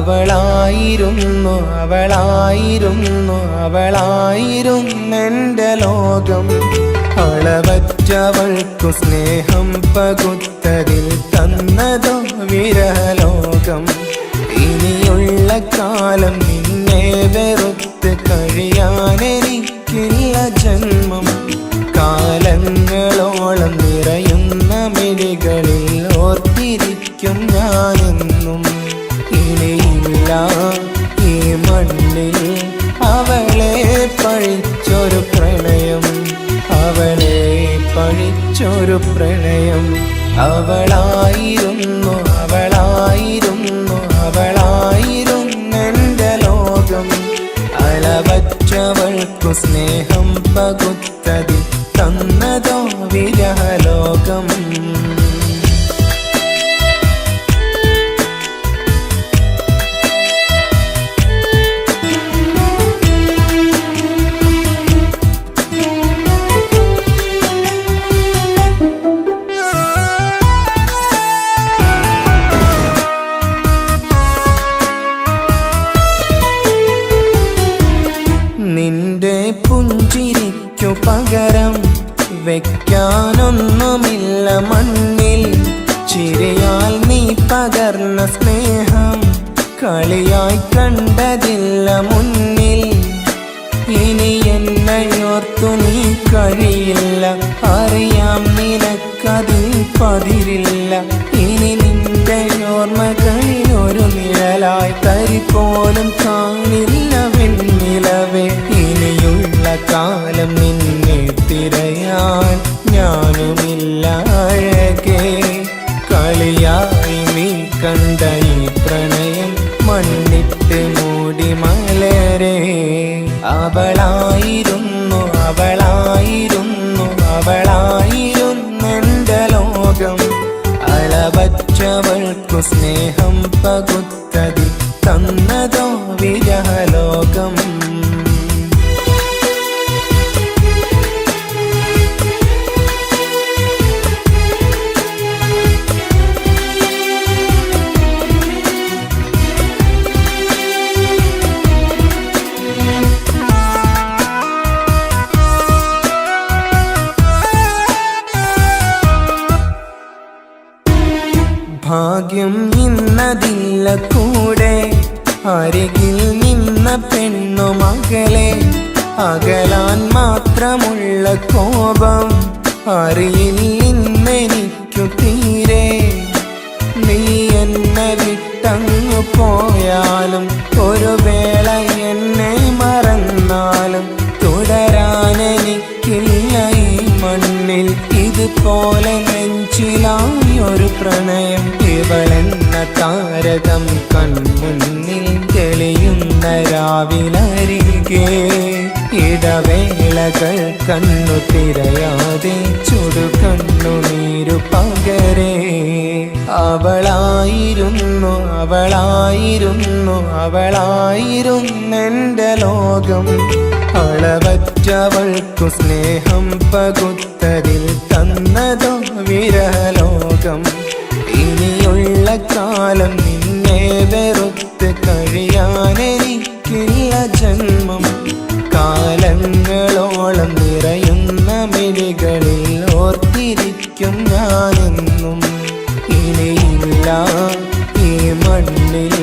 A: അവളായിരുന്നു അവളായിരുന്നു അവളായിരുന്നെൻ്റെ ലോകം. അളവറ്റവൾക്കു സ്നേഹം പകുത്തതിൽ തന്നതോ വിരലോകം. ഇനിയുള്ള കാലം നിന്നെ വെറുത്ത് കഴിയാനെനിക്കില്ല ജന്മം. കാലങ്ങളോളം നിറയുന്ന മിഴികളിൽ ഓർത്തിരിക്കും ഞാനെന്നും. ഇനിയില്ല ഈ മണ്ണിൽ അവളെ പഴിച്ചൊരു പ്രണയം, അവളെ പഴിച്ചൊരു പ്രണയം. അവളായിരുന്നു അവളായിരുന്നു അവളായിരുന്നെൻ്റെ ലോകം. അളവറ്റവൾക്കു സ്നേഹം പകുത്തതിൽ തന്നതോ വിരഹലോകം. നിന്റെ പുഞ്ചിരിക്കു പകരം വെക്കാനൊന്നുമില്ല മണ്ണിൽ. ചിരിയാൽ നീ പകർന്ന സ്നേഹം കളിയായി കണ്ടതില്ല മുന്നിൽ. ഇനി എന്നോർത്തു നീ കഴിയില്ല, അറിയാം നിനക്കതിൽ പതിരില്ല. ഇനി നിന്റെ ഓർമ്മകളിൽ ഒരു നിഴലായി തരിപ്പോ ഭാഗ്യം ഇന്നതില്ല കൂടെ, അരികിൽ നിന്ന പെണ്ണു മകളെ. അകലാൻ മാത്രമുള്ള കോപം അറിയില്ലെനിക്കു തീരെ. നീ എന്നെ വിട്ടങ്ങു പോയാലും ഒരു വേള എന്നെ മറന്നാലും തുടരാനെനിക്കില്ല ഈ മണ്ണിൽ. ഇതുപോലെ നെഞ്ചിലായി ഒരു പ്രണയം, ഇവളെന്ന താരകം കൺമുന്നിൽ തെളിയുന്ന രാവിലരികെ. ഇടവേളകൾ കണ്ണു തിരയാതെ ചുടുകണ്ണുനീരു പകരേ. അവളായിരുന്നു അവളായിരുന്നു അവളായിരുന്നെൻ്റെ ലോകം. അളവറ്റവൾക്കു സ്നേഹം പകുത്തതിൽ തന്നതോ വിരഹലോകം. ഇനിയുള്ള കാലം നിന്നെ വെറുത്ത് കഴിയാനെനിക്കില്ല ജന്മം. കാലങ്ങളോളം നിറയുന്ന മിഴികളിൽ ഓർത്തിരിക്കും ഞാനെന്നും. ഇനിയില്ല ഈ മണ്ണിൽ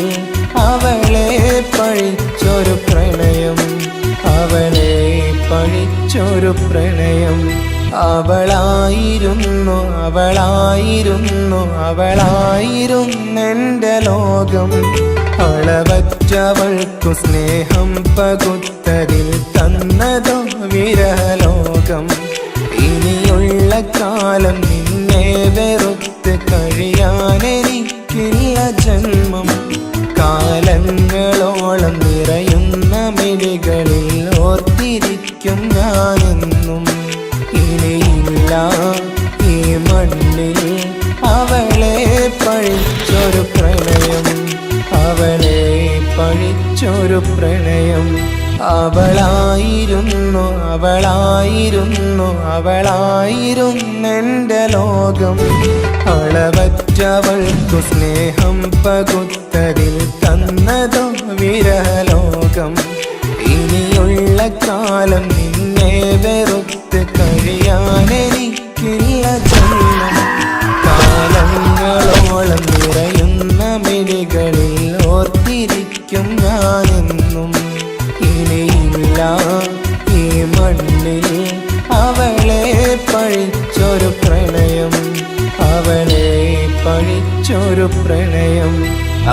A: അവളെ പഴിച്ചൊരു പ്രണയം, അവളെ പഴിച്ചൊരു പ്രണയം. അവളായിരുന്നു അവളായിരുന്നു അവളായിരുന്നെൻ്റെ ലോകം. അളവറ്റവൾക്കു സ്നേഹം പകുത്തതിൽ തന്നതോ വിരഹലോകം. ഇനിയുള്ള കാലം നിന്നെ വെറുത്ത് കഴിയാനെനിക്കില്ല ജന്മം. കാലങ്ങളോളം നിറയുന്ന മിഴികളിൽ ഓർത്തിരിക്കും ഞാനെന്നും. ഇനിയില്ല ഈ മണ്ണിൽ അവളെ പഴിച്ചൊരു പ്രണയം, അവളെ പഴിച്ചൊരു പ്രണയം. അവളായിരുന്നു അവളായിരുന്നു അവളായിരുന്നെൻ്റെ ലോകം. അളവറ്റവൾക്കു സ്നേഹം പകുത്തതിൽ തന്നതോ വിരഹലോകം. ഇനിയുള്ള കാലം നിന്നെ വെറുത്ത് കഴിയാനെനിക്കില്ല ജന്മം. കാലങ്ങളോളം നിറയുന്ന മിഴികളിൽ ഓർത്തിരിക്കും ഞാനെന്നും. ഇനിയില്ല ഈ മണ്ണിൽ അവളെ പഴിച്ചൊരു പ്രണയം, അവളെ പഴിച്ചൊരു പ്രണയം.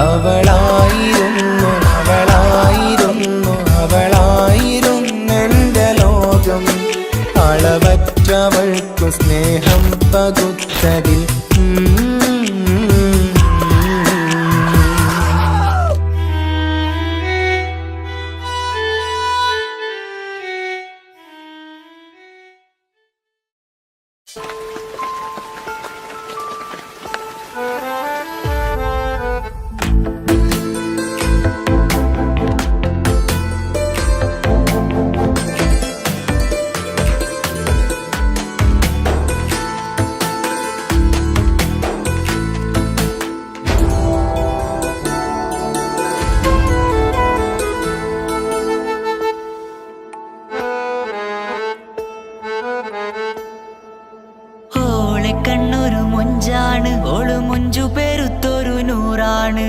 A: അവളായിരുന്നു അവളായിരുന്നു അവളായിരുന്നെൻ്റെ ലോകം. അളവറ്റവൾക്കു സ്നേഹം പകുത്തതിൽ
G: കണ്ണൊരു മൊഞ്ചാണ്, ഓള് മൊഞ്ചു പെരുത്തൊരു നൂറാണ്.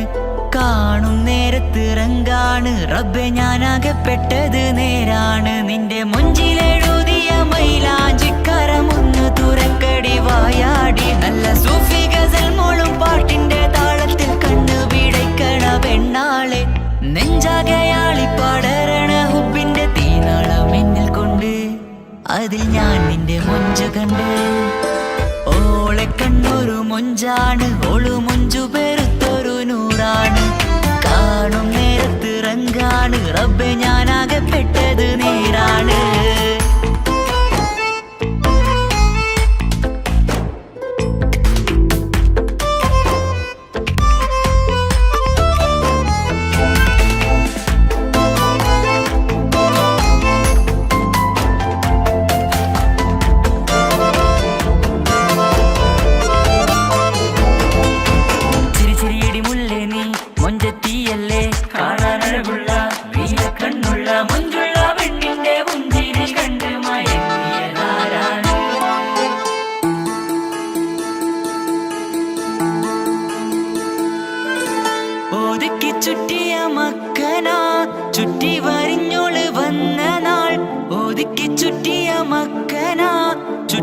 G: കാണും നേരത്ത് റങ്കാണ്, റബ്ബെ ഞാനാകപ്പെട്ടത് നേരാണ്. നിന്റെ മൊഞ്ചിലെഴുതിയ മൈലാഞ്ചിക്കരമൊന്ന് തുറക്കടി വായാടി. നല്ല സൂഫി ഗസൽ മോളും പാട്ടിന്റെ താളത്തിൽ കണ്ണു പിടയ്ക്കണ പെണ്ണാളെ. നെഞ്ചാകയാളി പടരണ ഹുബിന്റെ തീനാളം എന്നിൽ കൊണ്ട്, അതിൽ ഞാൻ നിന്റെ മൊഞ്ചു കണ്ട്. ഓളെ കണ്ണൊരു മൊഞ്ചാണ്, ഓളു മൊഞ്ചു പെരുത്തൊരു നൂറാണ്. കാണും നേരത്ത് റങ്കാണ്, റബ്ബെ ഞാനാകപ്പെട്ടത് നേരാണ്. കാണാനഴകുള്ള നീല കണ്ണുള്ള മൊഞ്ചുള്ള പെണ്ണിന്റെ പുഞ്ചിരി കണ്ട്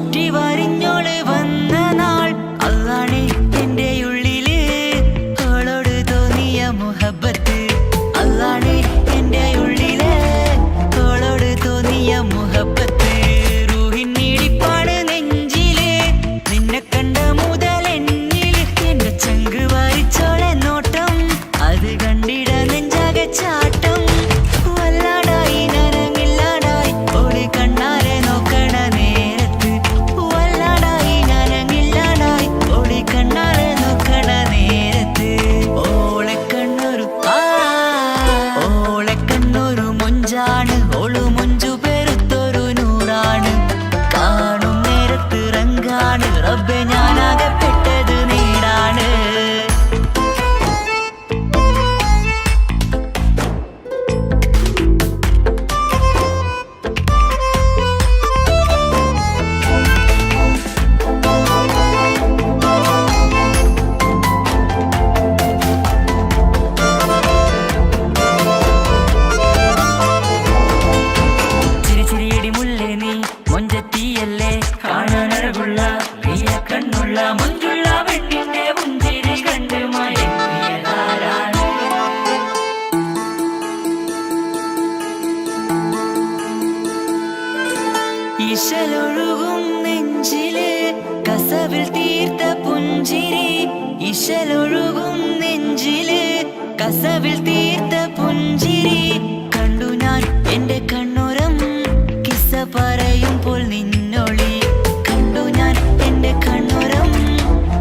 G: ചുറ്റി വരിഞ്ഞോള് വന്ന നാൾ അതാണ് എന്റെ ഉള്ളില് ഓളോട് തോന്നിയ മുഹബത്ത് അതാണ് എന്റെ ഉള്ളില് ഓളോട് തോന്നിയ മുഹബത്ത് റൂഹിന്നിടിപ്പാണ് നെഞ്ചില് നിന്നെ കണ്ട മുതൽ എന്നില് എന്റെ ചങ്ക് വാരിച്ചോളെ നോട്ടം അത് കണ്ടിട നെഞ്ചാകെ ചാട്ടം വല്ലാടായി നനങ്ങില്ലാടായി ഓള് കണ്ണാരെ നോക്കണ നേരത്ത് വല്ലാടായി നനങ്ങില്ലാടായി ഓള് കണ്ണാരെ നോക്കണ നേരത്ത് ഓളെ കണ്ണൊരു മൊഞ്ചാണ് ഓള് മൊഞ്ചു പെരുത്തൊരു നൂറാണ് കാണും നേരത്ത് റങ്കാണ് റബ്ബെ ഞാനാകെ പെട്ടത് നേരാണ് ചിരിച്ചിരിയടി മുല്ലേ നീ മൊഞ്ചത്തിയല്ലേ കാണാനഴകുള്ള പ്രിയ കണ്ണുള്ള മൊഞ്ചുള്ള പെണ്ണിന്റെ മുഞ്ചിരി കണ്ട് മയങ്ങിയതാരാണ് ഇശലൊഴുകും നെഞ്ചില് കസവിൽ തീർത്ത പുഞ്ചിരി ഇശലൊഴുകും നെഞ്ചില് കസവിൽ തീർത്ത പുഞ്ചിരി കണ്ടു ഞാൻ എന്റെ കണ്ണുരം കിസ്സ പറയുമ്പോൾ നിന്നൊളി കണ്ടു ഞാൻ എന്റെ കണ്ണുരം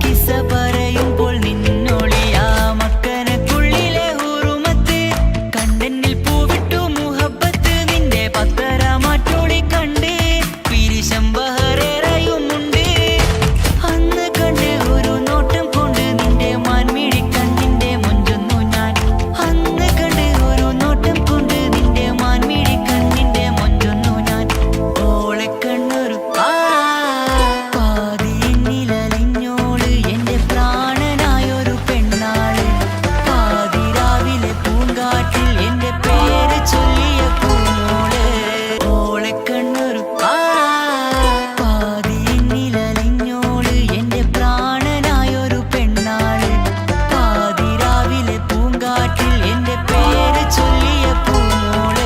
G: കിസ്സ പറയുമ്പോൾ നിന്നൊളി ആ മക്കനക്കുള്ളിലെ ഹുറുമത്ത് കണ്ടെന്നിൽ പൂവിട്ടു മുഹബത്ത് നിന്റെ പത്തര മാറ്റോളി കണ്ട് പിരിശം ബഹറേറയുമുണ്ട് അന്ന് കണ്ട് ഒരു നോട്ടം കൊണ്ട് നിന്റെ മാൻമിഴി കണ്ണിന്റെ മൊഞ്ചൊന്നു ഞാൻ അന്ന് കണ്ട് ഒരു നോട്ടം കൊണ്ട് നിന്റെ മാൻമിഴി കണ്ണിന്റെ മൊഞ്ചൊന്നു ഞാൻ ഓളെ കണ്ണൊരു പാതിയെന്നിലലിഞ്ഞോള് എന്റെ പ്രാണനായൊരു പെണ്ണാള് പാതിരാവിലെ പൂങ്കാട്ടിൽ എന്റെ പേര് ചൊല്ലിയ പൂമോള് ഓളെ കണ്ണൊരു പാതിയെന്നിലലിഞ്ഞോള് എന്റെ പ്രാണനായൊരു പെണ്ണാള് പാതിരാവിലെ പൂങ്കാട്ടിൽ എന്റെ പേര് ചൊല്ലിയ പൂമോള്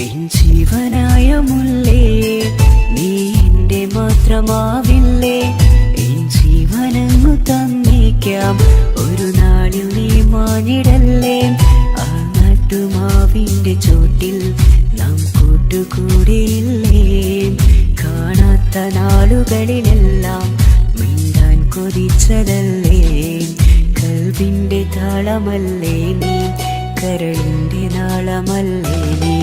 G: എൻ ജീവനായ മുല്ലേ നീ എന്റെ മാത്രമാവില്ലേ എൻ ജീവനങ്ങു തന്നേക്കാം ഒരു നാളിൽ നീ മാഞ്ഞിടല്ലേ ആ നട്ടുമാവിന്റെ ചോട്ടിൽ നാം കൂട്ടുകൂടിയില്ലേ കാണാത്ത നാളുകളിലെല്ലാം മിണ്ടാൻ കൊതിച്ചതല്ലേ കൽവിന്റെ താളമല്ലേ നീ കരളിന്റെ നാളമല്ലേ നീ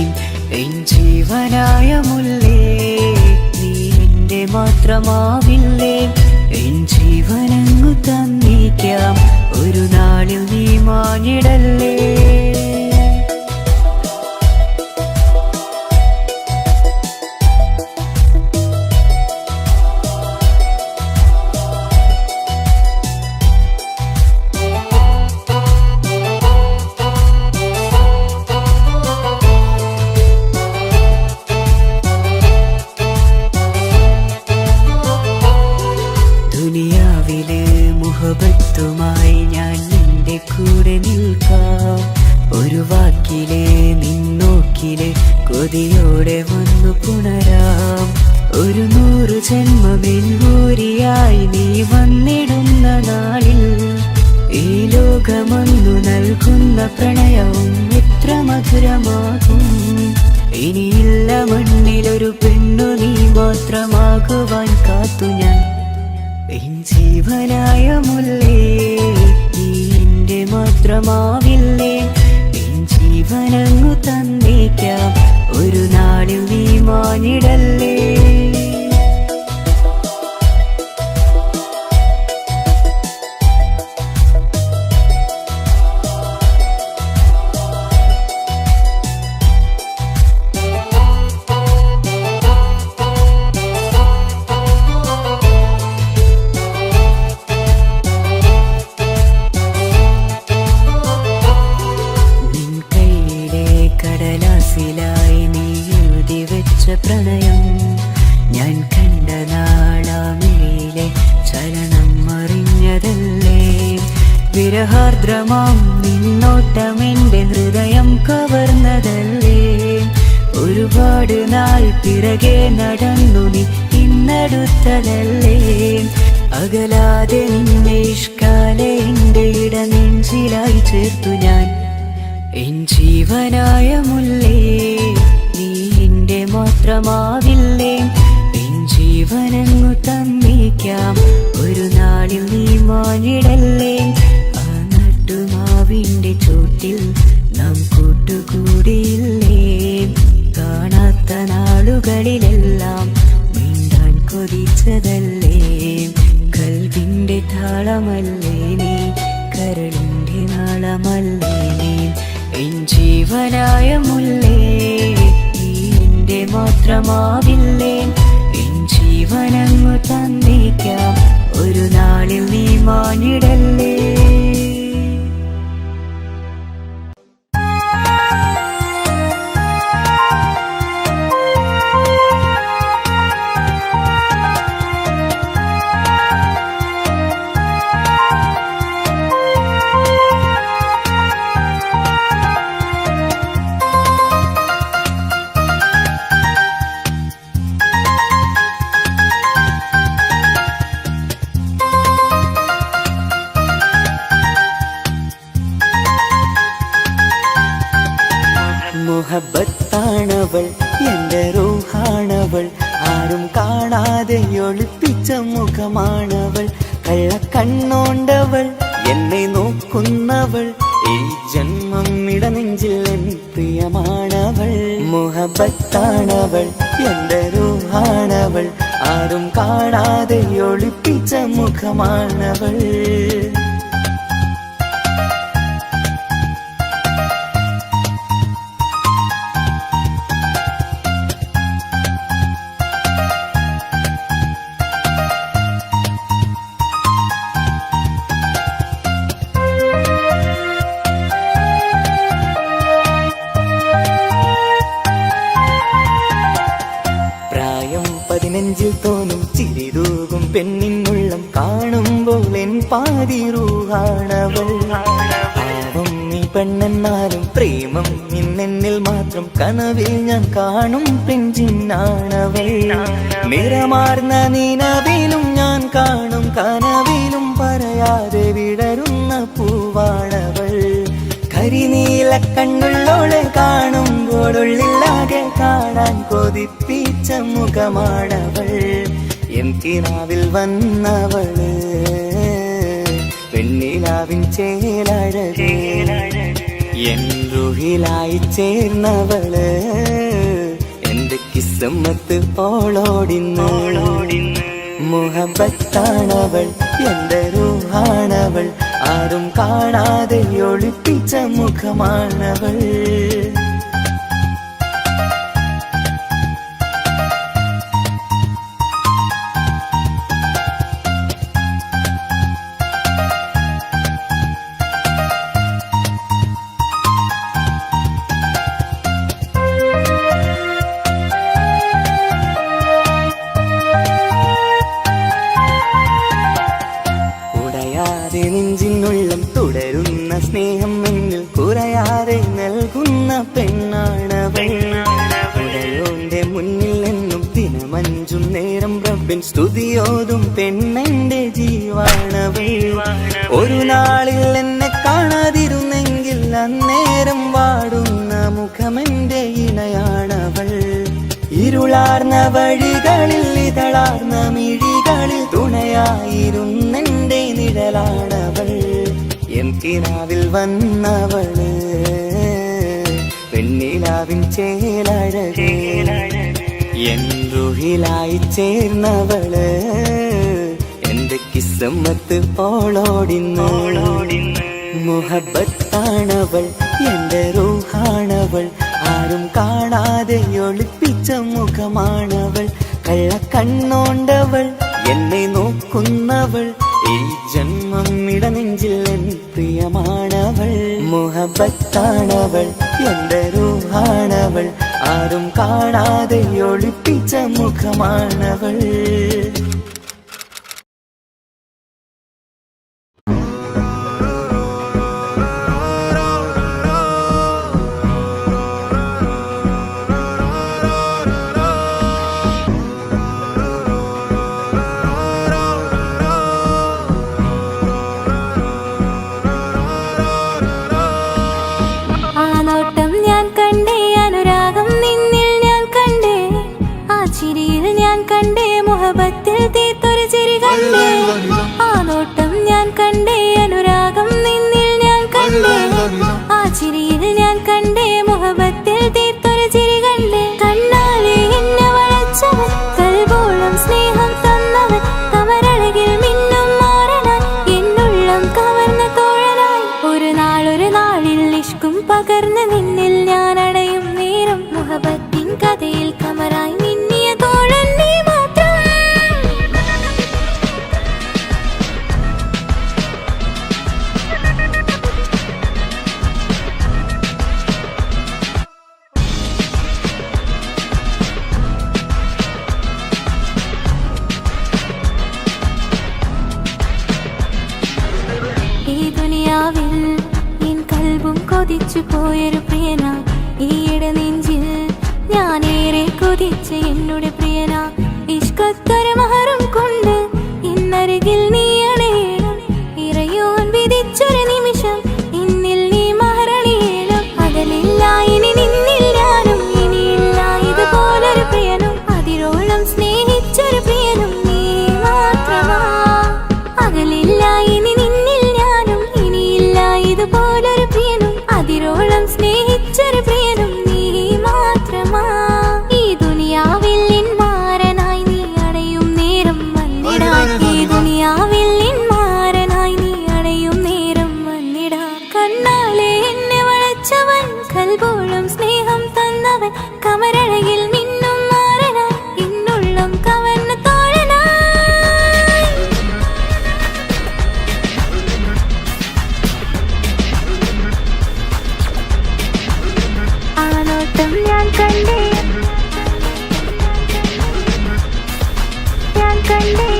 G: എൻ ജീവനായ മുല്ലേ നീ എന്റെ മാത്രമാവില്ലേ എൻ ജീവനങ്ങു തന്നേക്കാം ഒരു നാളിൽ നീ മാഞ്ഞിടല്ലേ ദുനിയാവിലെ മുഹബത്തുമായി ഞാൻ നിന്റെ കൂടെ നിൽക്കാം ഒരു വാക്കിലെ നിന്നോക്കിലെ കൊതിയോടെ വന്നു പുണരാം ഒരു 100 ജന്മമെന്നൂരിയായി നീ വന്നിടുന്ന നാളിൽ ഈ ലോകമൊന്നു നൽകുന്ന പ്രണയവും എത്ര മധുരമാകും ഇനിയില്ല മണ്ണിലൊരു പെണ്ണു നീ മാത്രമാകുവാൻ കാത്തു ഞാൻ. എൻ ജീവനായ മുല്ലേ നീ എന്റെ മാത്രമാവില്ലേ. എൻ ജീവനങ്ങു തന്നേക്കാം ഒരു നാളിൽ നീ മാനിടല്ലേ. പ്രണയം ഞാൻ കണ്ട നാളാമിഴിയിലെ ചലനം അറിഞ്ഞതല്ലേ. വിരഹാർദ്രമാം നിന്നോട്ടമെന്റെ ഹൃദയം കവർന്നതല്ലേ. ഒരുപാട് നാൾ പിറകെ നടന്നു നീ ഇന്നടുത്തതല്ലേ. അകലാതെ നിന്നെ ഇഷ്കാലെ എന്റെ ഇടനെഞ്ചിലായി ചേർത്തു ഞാൻ. എൻ ജീവനായ മുല്ലേ നീ എന്റെ മാത്രമാവില്ലേ. എൻ ജീവനങ്ങു തന്നേക്കാം ഒരു നാളിൽ നീ മാനിടല്ലേ. ആ നട്ടുമാവിന്റെ ചോട്ടിൽ നാം കൂട്ടുകൂടിയില്ലേ. കാണാത്ത നാളുകളിലെല്ലാം മിണ്ടാൻ കൊതിച്ചതല്ലേ. കൽവിന്റെ താളമല്ലേ നീ, കരളിന്റെ നാളമല്ലേ നീ. എൻ ജീവനായ മുല്ലേ നീ എന്റെ മാത്രമാവില്ലേ. എൻ ജീവനങ്ങു തന്നേക്കാം ഒരു നാളിൽ നീ മാനിടല്ലേ.
B: മുഹബത്താണവൾ എന്റെ റൂഹാണവൾ. ആരും കാണാതെ ഒളിപ്പിച്ച മുഖമാണവൾ. കള്ളക്കണ്ണോണ്ടവൾ എന്നെ നോക്കുന്നവൾ. ഈ ജന്മം ഇടനെഞ്ചിൽ എൻ പ്രിയമാണവൾ. മുഹബത്താണവൾ എന്റെ റൂഹാണവൾ. ആരും കാണാതെ ഒളിപ്പിച്ച മുഖമാണവൾ. നെഞ്ചിൽ തോന്നും ചിരിതൂകും പെണ്ണിനുള്ളം കാണുമ്പോൾ എൻ പാതി റൂഹാണവൾ. പാവം നീ പെണ്ണെന്നാലും പ്രേമം ഇന്നെന്നിൽ മാത്രം. കനവിൽ ഞാൻ കാണും പെഞ്ചിന്നാണവൾ. നിറമാർന്ന നിലവിലും ഞാൻ കാണും കനവിലും പറയാതെ വിടരുന്ന പൂവാണവൾ. കരിനീല കണ്ണുള്ളോളെ കാണുമ്പോഴുള്ളിലാകെ കാണാൻ കൊതിപ്പിച്ച മുഖമാണവൾ. എൻ കിനാവിൽ വന്നവള് പെണ്ണിലാവിൻ ചേലഴക്. എൻ റുഹിലായി ചേർന്നവള് എന്റെ കിസ്മത്ത് ഓളോടിന്ന്. മുഹബത്താണവൾ എന്റെ റൂഹാണവൾ. ആരും കാണാതെ ഒളിപ്പിച്ച മുഖമാണവൾ. നെഞ്ചിനുള്ളം തുടരുന്ന സ്നേഹം എന്നിൽ കുറയാതെ നൽകുന്ന പെണ്ണാണവൾ. ഉടയോന്റെ മുന്നിൽ നിന്നും ദിനമഞ്ചും നേരം റബ്ബിൻ സ്തുതിയോതും പെണ്ണെന്റെ ജീവാണവൾ. ഒരു നാളിൽ എന്നെ കാണാതിരുന്നെങ്കിൽ അന്നേരം വാടുന്ന മുഖമെന്റെ ഇണയാണവൾ. ഇരുളാർന്ന വഴികളിൽ ഇതളാർന്ന മിഴികളിൽ തുണയായിരുന്നെന്റെ നിഴലാണവൾ. എൻ കിനാവിൽ വന്നവള് വെണ്ണിലാവിൻ ചേലഴകേ, എൻ റുഹിലായി ചേർന്നവള് എന്റെ കിസ്മത്ത് ഓളോടിന്ന്. മുഹബത്താണവൾ എന്റെ റൂഹാണവൾ, ആരും കാണാതെ ഒളിപ്പിച്ച മുഖമാണവൾ. കള്ളക്കണ്ണോണ്ടവൾ എന്നെ നോക്കുന്നവൾ, ഈ ജന്മം ഇടനെഞ്ചിൽ എൻ പ്രിയമാണവൾ. മുഹബത്താണവൾ എന്റെ റൂഹാണവൾ, ആരും കാണാതെ ഒളിപ്പിച്ച മുഖമാണവൾ.
C: മുഹബത്തിൽ തീർത്തൊരു ചിരി കണ്ടേ, ആ നോട്ടം ഞാൻ കണ്ടേ, അനുരാഗം നിന്നിൽ ഞാൻ കണ്ടേ, ആ ചിരിയിൽ ഞാൻ കണ്ടേ, മുഹബത്തിൽ തീർത്തൊരു ചിരി കണ്ടേ. കണ്ണാലെ എന്നെ വളച്ചവൻ, കൽബോളം സ്നേഹം തന്നവൻ, കമരഴകിൽ മിന്നും മാറനായി, എന്നുള്ളം കവർന്ന തോഴനായി. ഒരു നാളിൽ ഇഷ്കും പകർന്ന് നിന്നിൽ ഞാൻ അടയും നേരം, മുഹബത്തിൻ കഥയിൽ കമറായി മിന്നിയ തോഴൻ നീ മാത്രം. എൻ കൽബും കൊതിച്ചു പോയൊരു പ്രിയന, ഈയിടെ നെഞ്ചിൽ ഞാനേറെ കൊതിച്ച് എന്നോട് പ്രിയന. ഇഷ്കത്തൊരു മഹറും കൊണ്ട് ഇന്നരികിൽ നീ അണയണം, ഇറയോൻ വിധിച്ചൊരു നിമിഷം ഇന്നിൽ നീ മഹറണിയേണം. അകലില്ല ഇനി നിന്നിൽ ഞാനും, ഇനിയില്ല ഇതുപോലൊരു പ്രിയനും, അതിരോളം സ്നേഹിച്ചൊരു പ്രിയനും നീ മാത്രമാ. അകലില്ല ഇനി നിന്നിൽ ഞാനും, ഇനിയില്ല ഇതുപോലൊരു പ്രിയനും, അതിരോളം സ്നേഹിച്ചൊരു പ്രിയനും നീ മാത്രമാ. ഈ ദുനിയാവിൽ നിൻ മാരനായി നീ അടയും നേരം വന്നിടാൻ, ഈ ദുനിയാവിൽ നിൻ മാരനായി നീ അടയും നേരം വന്നിടാൻ. കണ്ണാലെ എന്നെ വളച്ചവൻ, കൽബോളം സ്നേഹം തന്നവൻ, കമരഴകിൽ മിന്നും മാറനായി, എന്നുള്ളം കവർന്ന തോഴനായി. ആ നോട്ടം ഞാൻ കണ്ടേ, ഞാൻ കണ്ടേ,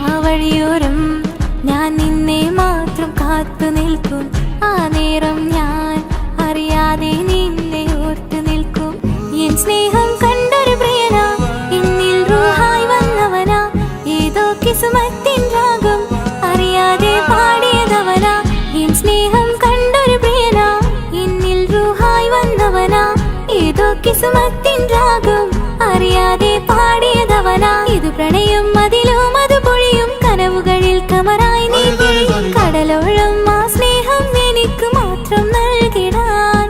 C: ആ വഴിയോരം ഞാൻ നിന്നെ മാത്രം കാത്തു നിൽക്കും. ആ നേരം ഞാൻ അറിയാതെ നിന്നെ ഓർത്തു നിൽക്കും. എൻ സ്നേഹം കണ്ടൊരു പ്രിയനാ, എന്നിൽ റൂഹായി വന്നവനാ, ഏതോ കിസ്മത്തിൻ രാഗം അറിയാതെ പാടിയതവനാ. എൻ സ്നേഹം കണ്ടൊരു പ്രിയനാ, എന്നിൽ റൂഹായി വന്നവനാ, ഏതോ കിസ്മത്തിൻ രാഗം അറിയാതെ പാടിയതവനാ. ഇത് പ്രണയം അതിലും അത് പൊഴിയും, കനവുകളിൽ കമറായി നീ തിരിയും. കടലോളം ആ സ്നേഹം എനിക്ക് മാത്രം നൽകിടാൻ.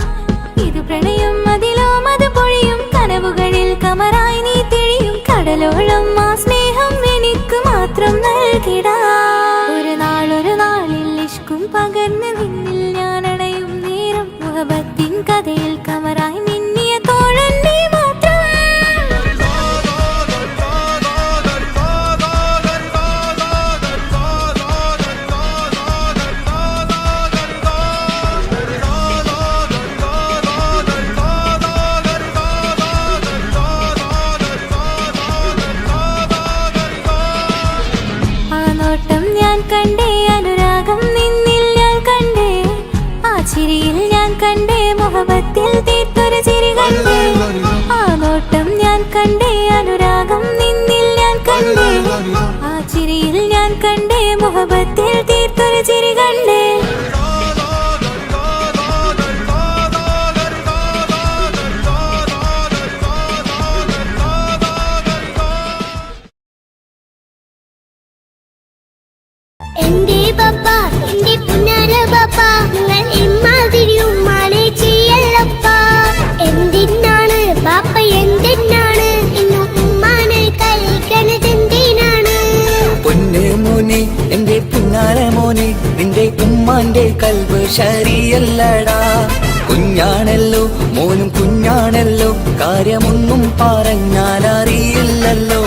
C: ഇത് പ്രണയം അതിലും അത് പൊഴിയും, കനവുകളിൽ കമറായി നീ തിരിയും. കടലോളം ആ സ്നേഹം എനിക്ക് മാത്രം നൽകിടാൻ. ഒരു നാളിൽ ഇഷ്കും പകർന്ന് നിന്നിൽ ഞാൻ അടയും നേരം, മുഹബത്തിൻ കഥയിൽ കമറായി മിന്നിയ തോഴൻ നീ മാത്രം. ആ നോട്ടം ഞാൻ കണ്ടേ, അനുരാഗം നിന്നിൽ ഞാൻ കണ്ടേ, ആ ചിരിയിൽ ഞാൻ കണ്ടേ, മുഹബത്തിൽ തീർത്തൊരു ചിരി കണ്ടേ. ആ നോട്ടം ഞാൻ കണ്ടേ, അനുരാഗം നിന്നിൽ ഞാൻ കണ്ടേ, ആ ചിരിയിൽ ഞാൻ കണ്ടേ, മുഹബത്തിൽ തീർത്തൊരു ചിരി കണ്ടേ.
B: ശരിയല്ലടാ. കുഞ്ഞാണല്ലോ മോനും കുഞ്ഞാണല്ലോ, കാര്യമൊന്നും പറഞ്ഞാൽ അറിയില്ലല്ലോ.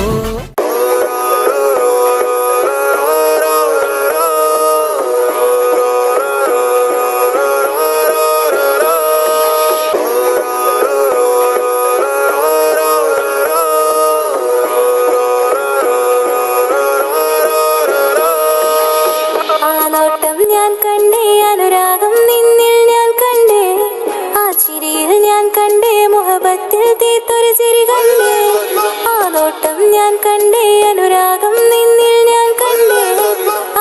C: ഞാൻ കണ്ടേ അനുരാഗം നിന്നിൽ ഞാൻ കണ്ടേ, ആ ചിരിയിൽ ഞാൻ കണ്ടേ മുഹബത്തിൽ തീർത്തൊരു ചിരി കണ്ടേ. ആ നോട്ടം ഞാൻ കണ്ടേ അനുരാഗം നിന്നിൽ ഞാൻ കണ്ടേ,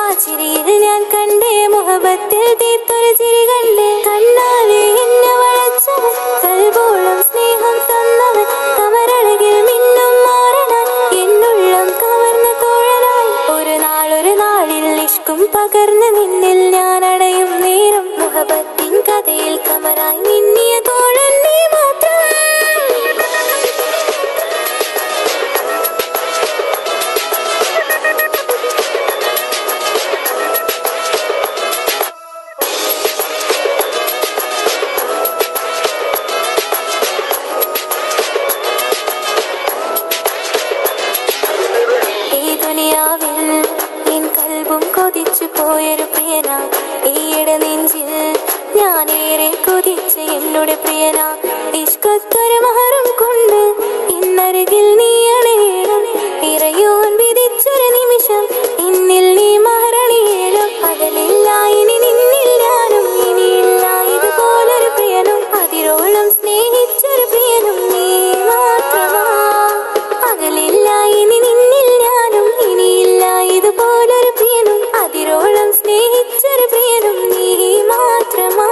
C: ആ ചിരിയിൽ ഞാൻ കണ്ടേ മുഹബത്തിൽ തീർത്തൊരു ചിരി കണ്ടേ. കണ്ണാലെ എന്നെ വളച്ചവൻ, കൽബോളം സ്നേഹം തന്നവൻ, കമരഴകിൽ മിന്നും മാറനാൻ എന്നുള്ളം കവർന്ന തോഴനായി. ഒരു നാളിൽ ഇഷ്കും പകർന്ന് നിന്നിൽ ഞാൻ അടയും നേരം, മുഹബത്തിൻ കഥയിൽ കമറായി മിന്നിയ തോഴൻ നീ മാത്രം. ഈ ദുനിയാവിൽ എൻ കൽബും കൊതിച്ചു പോയൊരു പ്രിയനാ, ഈയിടെ നെഞ്ചിൽ ഞാനേറെ കൊതിച്ച് എന്നോട് പ്രിയനാ. ഇഷ്കത്തൊരു മഹറും കൊണ്ട് ഇന്നരികിൽ നീ അണയണം, ഇറയോൻ വിധിച്ചൊരു നിമിഷം ഇന്നിൽ നീ മഹറണിയേലും. അകലില്ല ഇനി നിന്നിൽ ഞാനും, ഇനിയില്ല ഇതുപോലൊരു പ്രിയനും, അതിരോളം സ്നേഹിച്ചൊരു പ്രിയനും നീ മാത്രമാ. അകലില്ല ഇനി നിന്നിൽ ഞാനും, ഇനിയില്ല ഇതുപോലൊരു പ്രിയനും, അതിരോളം സ്നേഹിച്ചൊരു പ്രിയനും നീ മാത്രമാ.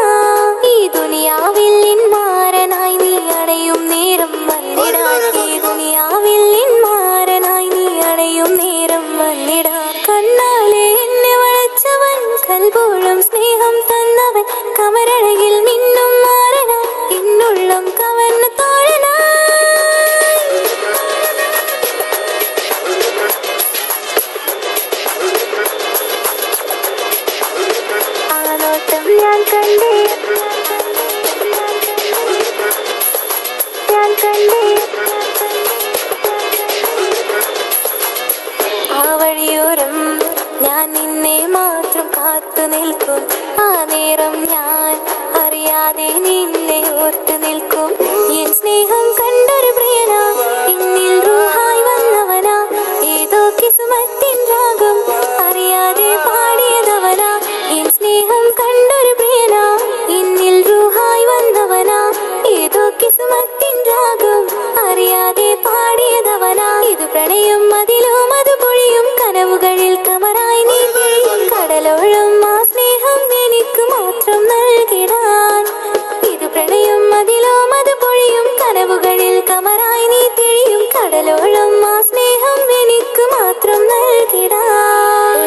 C: ഈ ദുനിയാവിൽ മാരനായി നീ അടയും നേരം വന്നിടാൻ, ഈ ദുനിയാവിൽ മാരനായി നീ അടയും നേരം വന്നിടാൻ. കണ്ണാലെ എന്നെ വളച്ചവൻ, കൽബോളം സ്നേഹം തന്നവൻ, കമരഴകിൽ മിന്നും മാറനാ എന്നുള്ളം കവർന്ന തോഴനായി. ആ നോട്ടം ഞാൻ കണ്ടേ, ഞാൻ കണ്ടേ. ആ വഴിയോരം ഞാൻ നിന്നെ മാത്രം കാത്തു നിൽക്കും, ആ നേരം ഞാൻ അറിയാതെ നിന്നെ ഓർത്തു നിൽക്കും. എൻ സ്നേഹം കണ്ടൊരു പ്രിയനാ, എന്നിൽ റൂഹായി വന്നവനാ, ഏതോ കിസ്മത്തിൻ രാഗം അറിയാതെ പാടിയതവനാ. എൻ സ്നേഹം കണ്ടൊരു പ്രിയനാ, എന്നിൽ റൂഹായി വന്നവനാ, ഏതോ കിസ്മത്തിൻ രാഗം അറിയാതെ പാടിയതവനാ. ഇത് പ്രണയം അതിലും അത് പൊഴിയും കനവുകളിൽ കമറായി നീ പൊഴിയും, കടലോളം ആ സ്നേഹം എനിക്ക് മാത്രം നൽകിടാൻ. ഇത് പ്രണയം അതിലും അത് പൊഴിയും കനവുകളിൽ കമറായി നീ തെളിയും, കടലോളം ആ സ്നേഹം എനിക്ക് മാത്രം നൽകിടാൻ.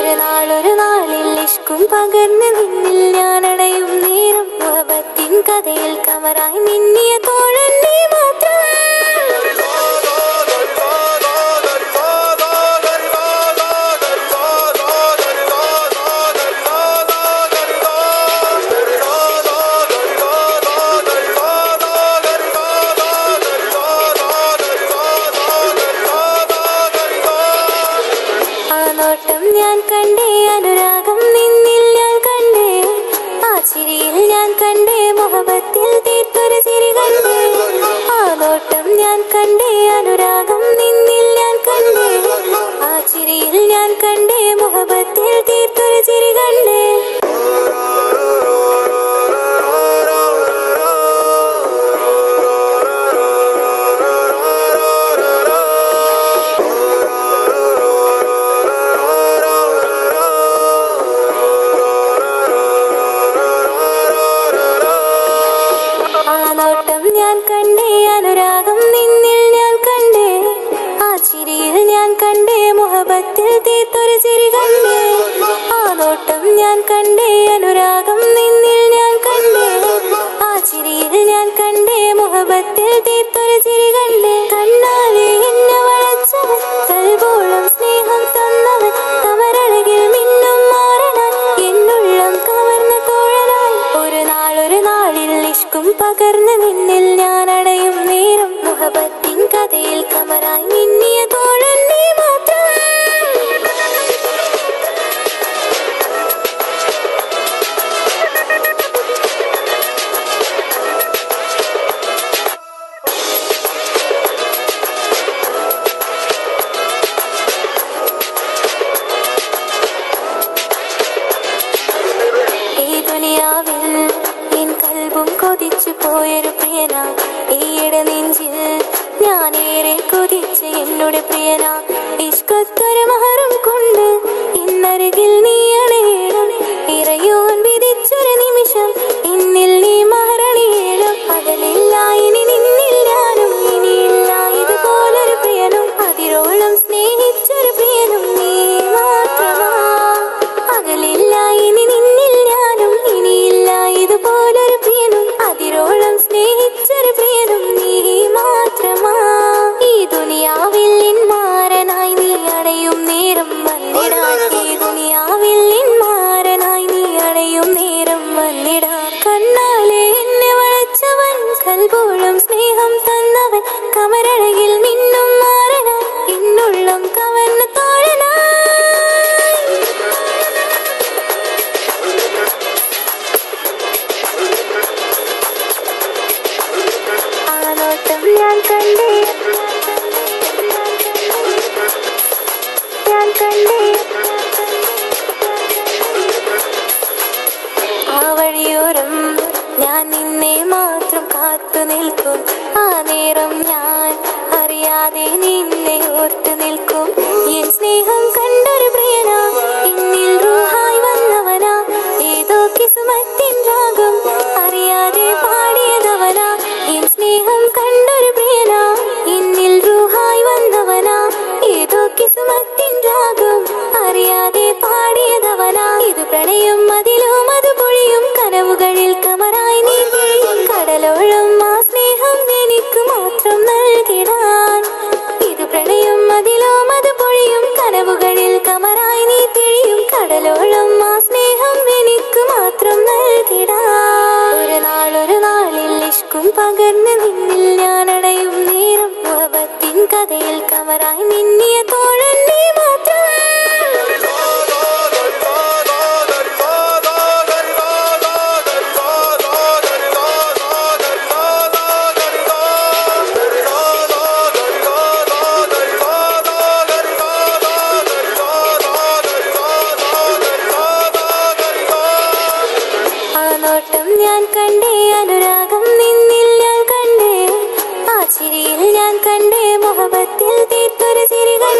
C: ഒരു നാളിൽ ഇഷ്കും പകർന്ന് നിന്നിൽ ഞാൻ അടയും നേരം, മുഹബത്തിൻ കഥയിൽ കമറായി മിന്നിയ തോഴൻ നീ മാത്രം. ആ നോട്ടം ഞാൻ കണ്ടേ അനുരാഗം നിന്നിൽ ഞാൻ കണ്ടേ, ആ ചിരിയിൽ ഞാൻ കണ്ടേ മുഹബത്തിൽ തീർത്തൊരു ചിരി കണ്ടേ. ആ നോട്ടം ഞാൻ കണ്ടേ അനുരാഗം നിന്നിൽ ഞാൻ കണ്ടേ, ആ ചിരിയിൽ ഞാൻ കണ്ടേ മുഹബത്തിൽ തീർത്തൊരു ചിരി കണ്ടേ. ആ നോട്ടം ഞാൻ കണ്ടേ അനുരാഗം നിന്നിൽ ഞാൻ കണ്ടേ, ആ ചിരിയിൽ ഞാൻ കണ്ടേ മുഹബത്തിൽ തീർത്തൊരു ചിരി കണ്ടേ. ആ നോട്ടം ഞാൻ കണ്ടേ അനുരാഗം നിന്നിൽ ഞാൻ കണ്ടേ, ആ ചിരിയിൽ ഞാൻ കണ്ടേ മുഹബത്തിൽ തീർത്തൊരു ചിരി കണ്ടേ. കണ്ണാലെ എന്നെ വളച്ചവൻ, കൽബോളം സ്നേഹം തന്നവൻ, കമരഴകിൽ മിന്നും മാറനാൻ എന്നുള്ളം കവർന്ന തോഴനായി. പകർന്ന് നിന്നിൽ ഞാൻ അടയും നേരം മുഹബത്തിൻ കഥയിൽ കമറായി മിന്നിയ തോഴൻ നീ മാത്രം. കൊതിച്ചു പോയൊരു പ്രിയന ഈയിടെ നെഞ്ചിൽ ഞാനേറെ കൊതിച്ച് എന്നോട് പ്രിയന ഇഷ്കത്തൊരു മഹറും കൊണ്ട് ഇന്നരികിൽ നീ അണയണം. ഇറയോൻ വിധിച്ചൊരു നിമിഷം ഇന്നിൽ നീ മഹറണിയണം. പകലില്ല ഇനി നിന്നിൽ ഞാനും ഇനിയില്ല ഇതുപോലൊരു പ്രിയനും അതിരോളം സ്നേഹിച്ചൊരു പ്രിയനും നീ മാത്രമാ. പകലില്ല ഇനി നിന്നിൽ ഞാനും ഇനിയില്ല ഇതുപോലൊരു പ്രിയനും അതിരോളം സ്നേഹിച്ചൊരു പ്രിയനും നീ മാത്രമാ. ഈ ദുനിയാവിൽ നിന്മാരനായി നീ അടയും നേരം വന്നിടാൻ. ഈ ദുനിയാവിൽ നിന്മാരനായി നീ അടയും നേരം വന്നിടാൻ. കണ്ണാലെ എന്നെ വളച്ചവൻ കൽബോളം സ്നേഹം തന്നവൻ കമരഴകിൽ മിന്നും മാറനാ എന്നുള്ളം കവർന്ന് തോഴനാ. ഞാൻ കണ്ടേ ആ വഴിയോരം ഞാൻ നിന്നെ മാത്രം കാത്തു നിൽക്കും. ആ നേരം ഞാൻ അറിയാതെ നിന്നെ ഓർത്തു നിൽക്കും. എൻ സ്നേഹം കണ്ടൊരു പ്രിയനാ എന്നിൽ റൂഹായി വന്നവനാ. ഏതോ കിസ്മത്തിൻ രാഗം അറിയാതെ പാടിയതവനാ. എൻ സ്നേഹം കണ്ടൊരു പ്രിയനാ എന്നിൽ റൂഹായി വന്നവനാ. ഏതോ കിസ്മത്തിൻ രാഗം അറിയാതെ പാടിയതവനാ. ഇത് പ്രണയം അതിലും അത് പൊഴിയും കനവുകളിൽ കമറായി നീ പൊഴിയും. കടലോളം ആ സ്നേഹം എനിക്ക് മാത്രം നൽകിടാൻ. ഇത് പ്രണയം അതിലും അത് പൊഴിയും കനവുകളിൽ കമറായി നീ തിഴിയും. കടലോളം ആ സ്നേഹം എനിക്ക് മാത്രം നൽകിടാൻ. ഒരു നാളിൽ ഇഷ്കും പകർന്ന് നിന്നിൽ ഞാൻ അടയും നേരം മുഹബത്തിൻ കഥയിൽ കമറായി മിന്നിയ തോഴൻ നീ മാത്രം. ഞാൻ കണ്ടേ അനുരാഗം നിന്നിൽ ഞാൻ കണ്ടേ. ആ ചിരിയിൽ ഞാൻ കണ്ടേ മുഹബത്തിൽ തീർത്തൊരു ചിരികൾ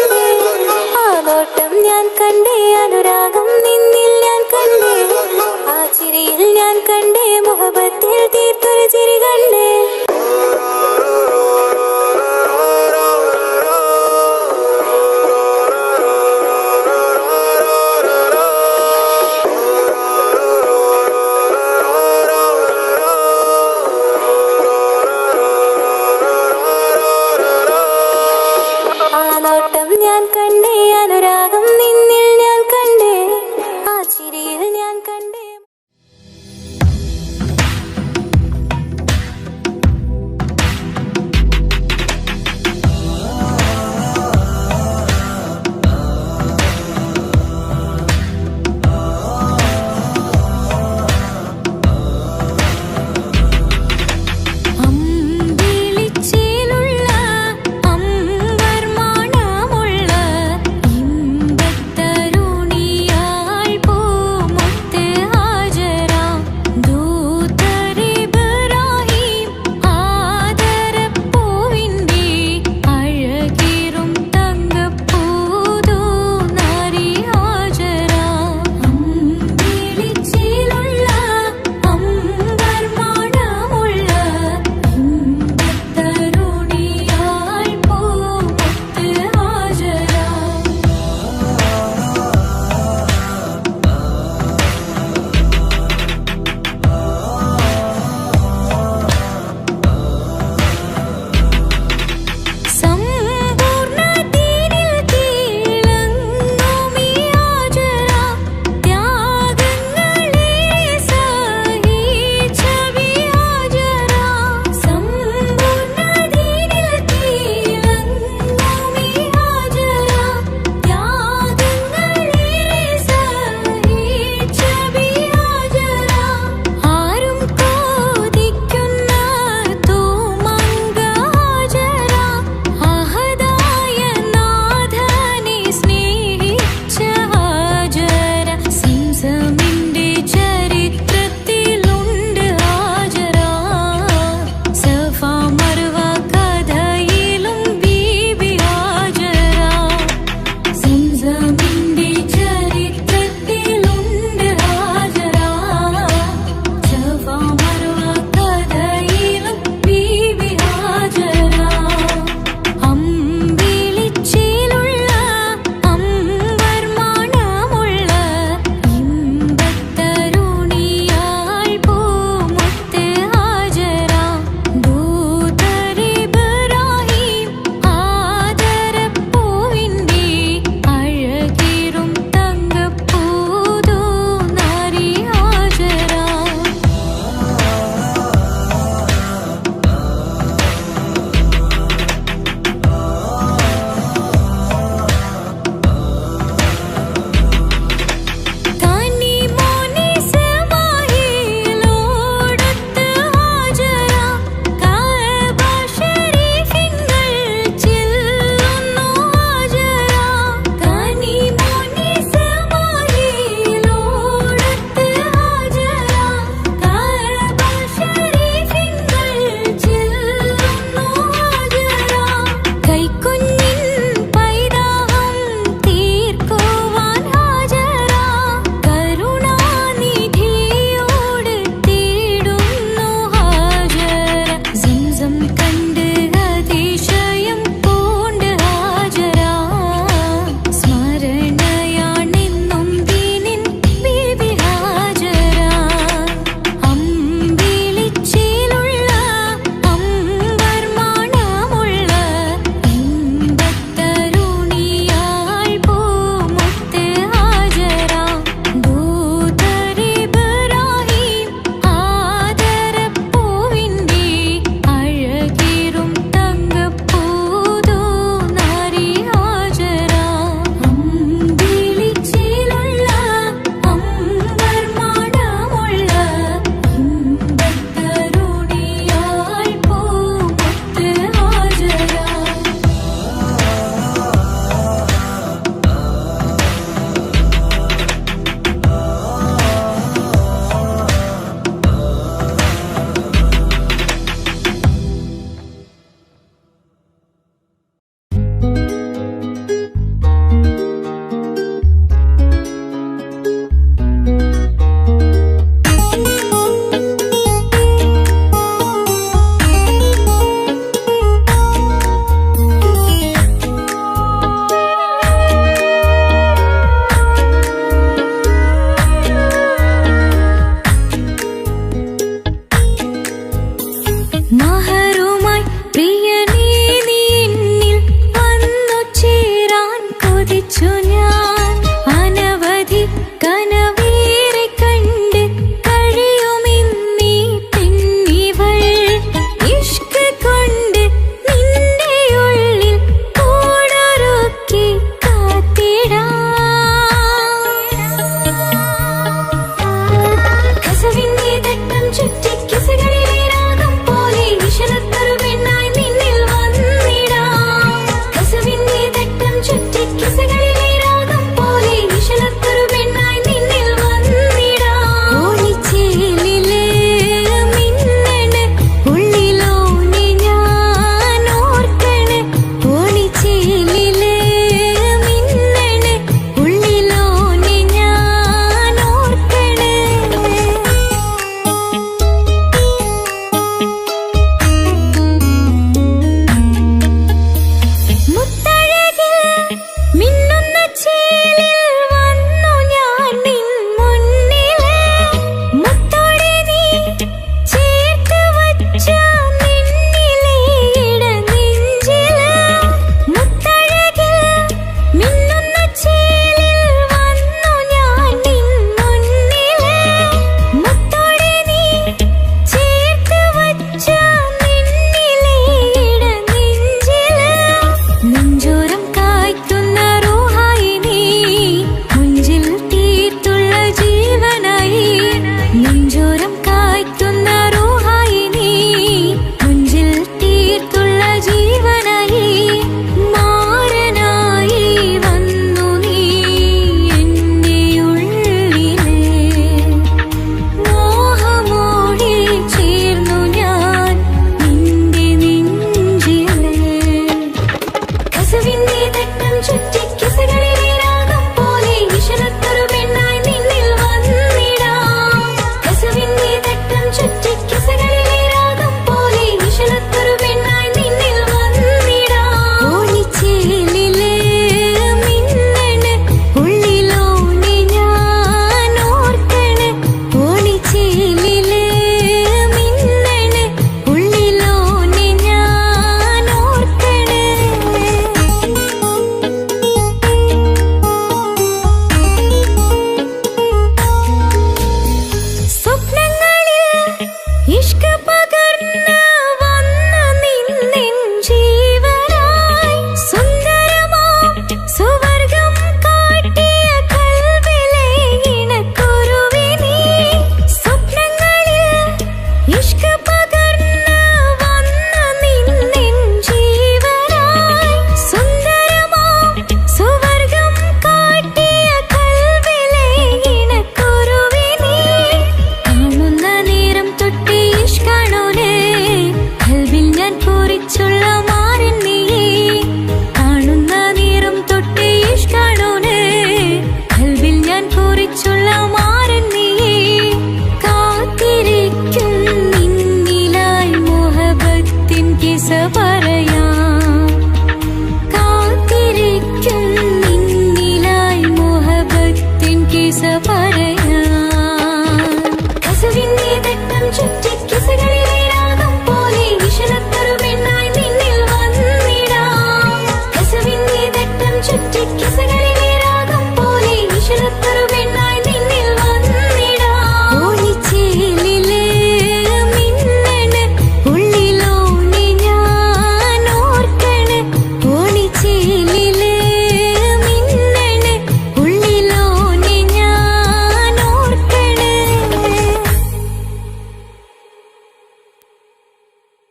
C: മിന്നുന്ന ചേലിൽ വന്നു ഞാൻ നിൻ മുന്നിലെ മുത്തോടെ നീ ചേർത്ത് വച്ച നിന്നിലെ ഇടനെഞ്ചിലെ മുത്തഴകിൽ മിന്നുന്ന ചേലിൽ വന്നു ഞാൻ നിൻ മുന്നിലെ മുത്തോടെ നീ ചേർത്ത് വച്ച നിന്നിലെ ഇടനെഞ്ചിലെ നെഞ്ചോരം കായ്ക്കുന്ന റൂഹായി നീ മുഞ്ചിൽ തീർത്തുള്ള ജീവനായി നെഞ്ചോരം കായ്ക്കുന്ന റൂഹായി നീ മുഞ്ചിൽ തീർത്തുള്ള ജീവനായി മാരനായി വന്നു നീ എൻ്റെ ഉള്ളിലെ മോഹമോടെ ചേർന്നു ഞാൻ നിന്റെ നെഞ്ചിലെ കസവിന്റെ തട്ടം ചുറ്റി കിസകളിൽ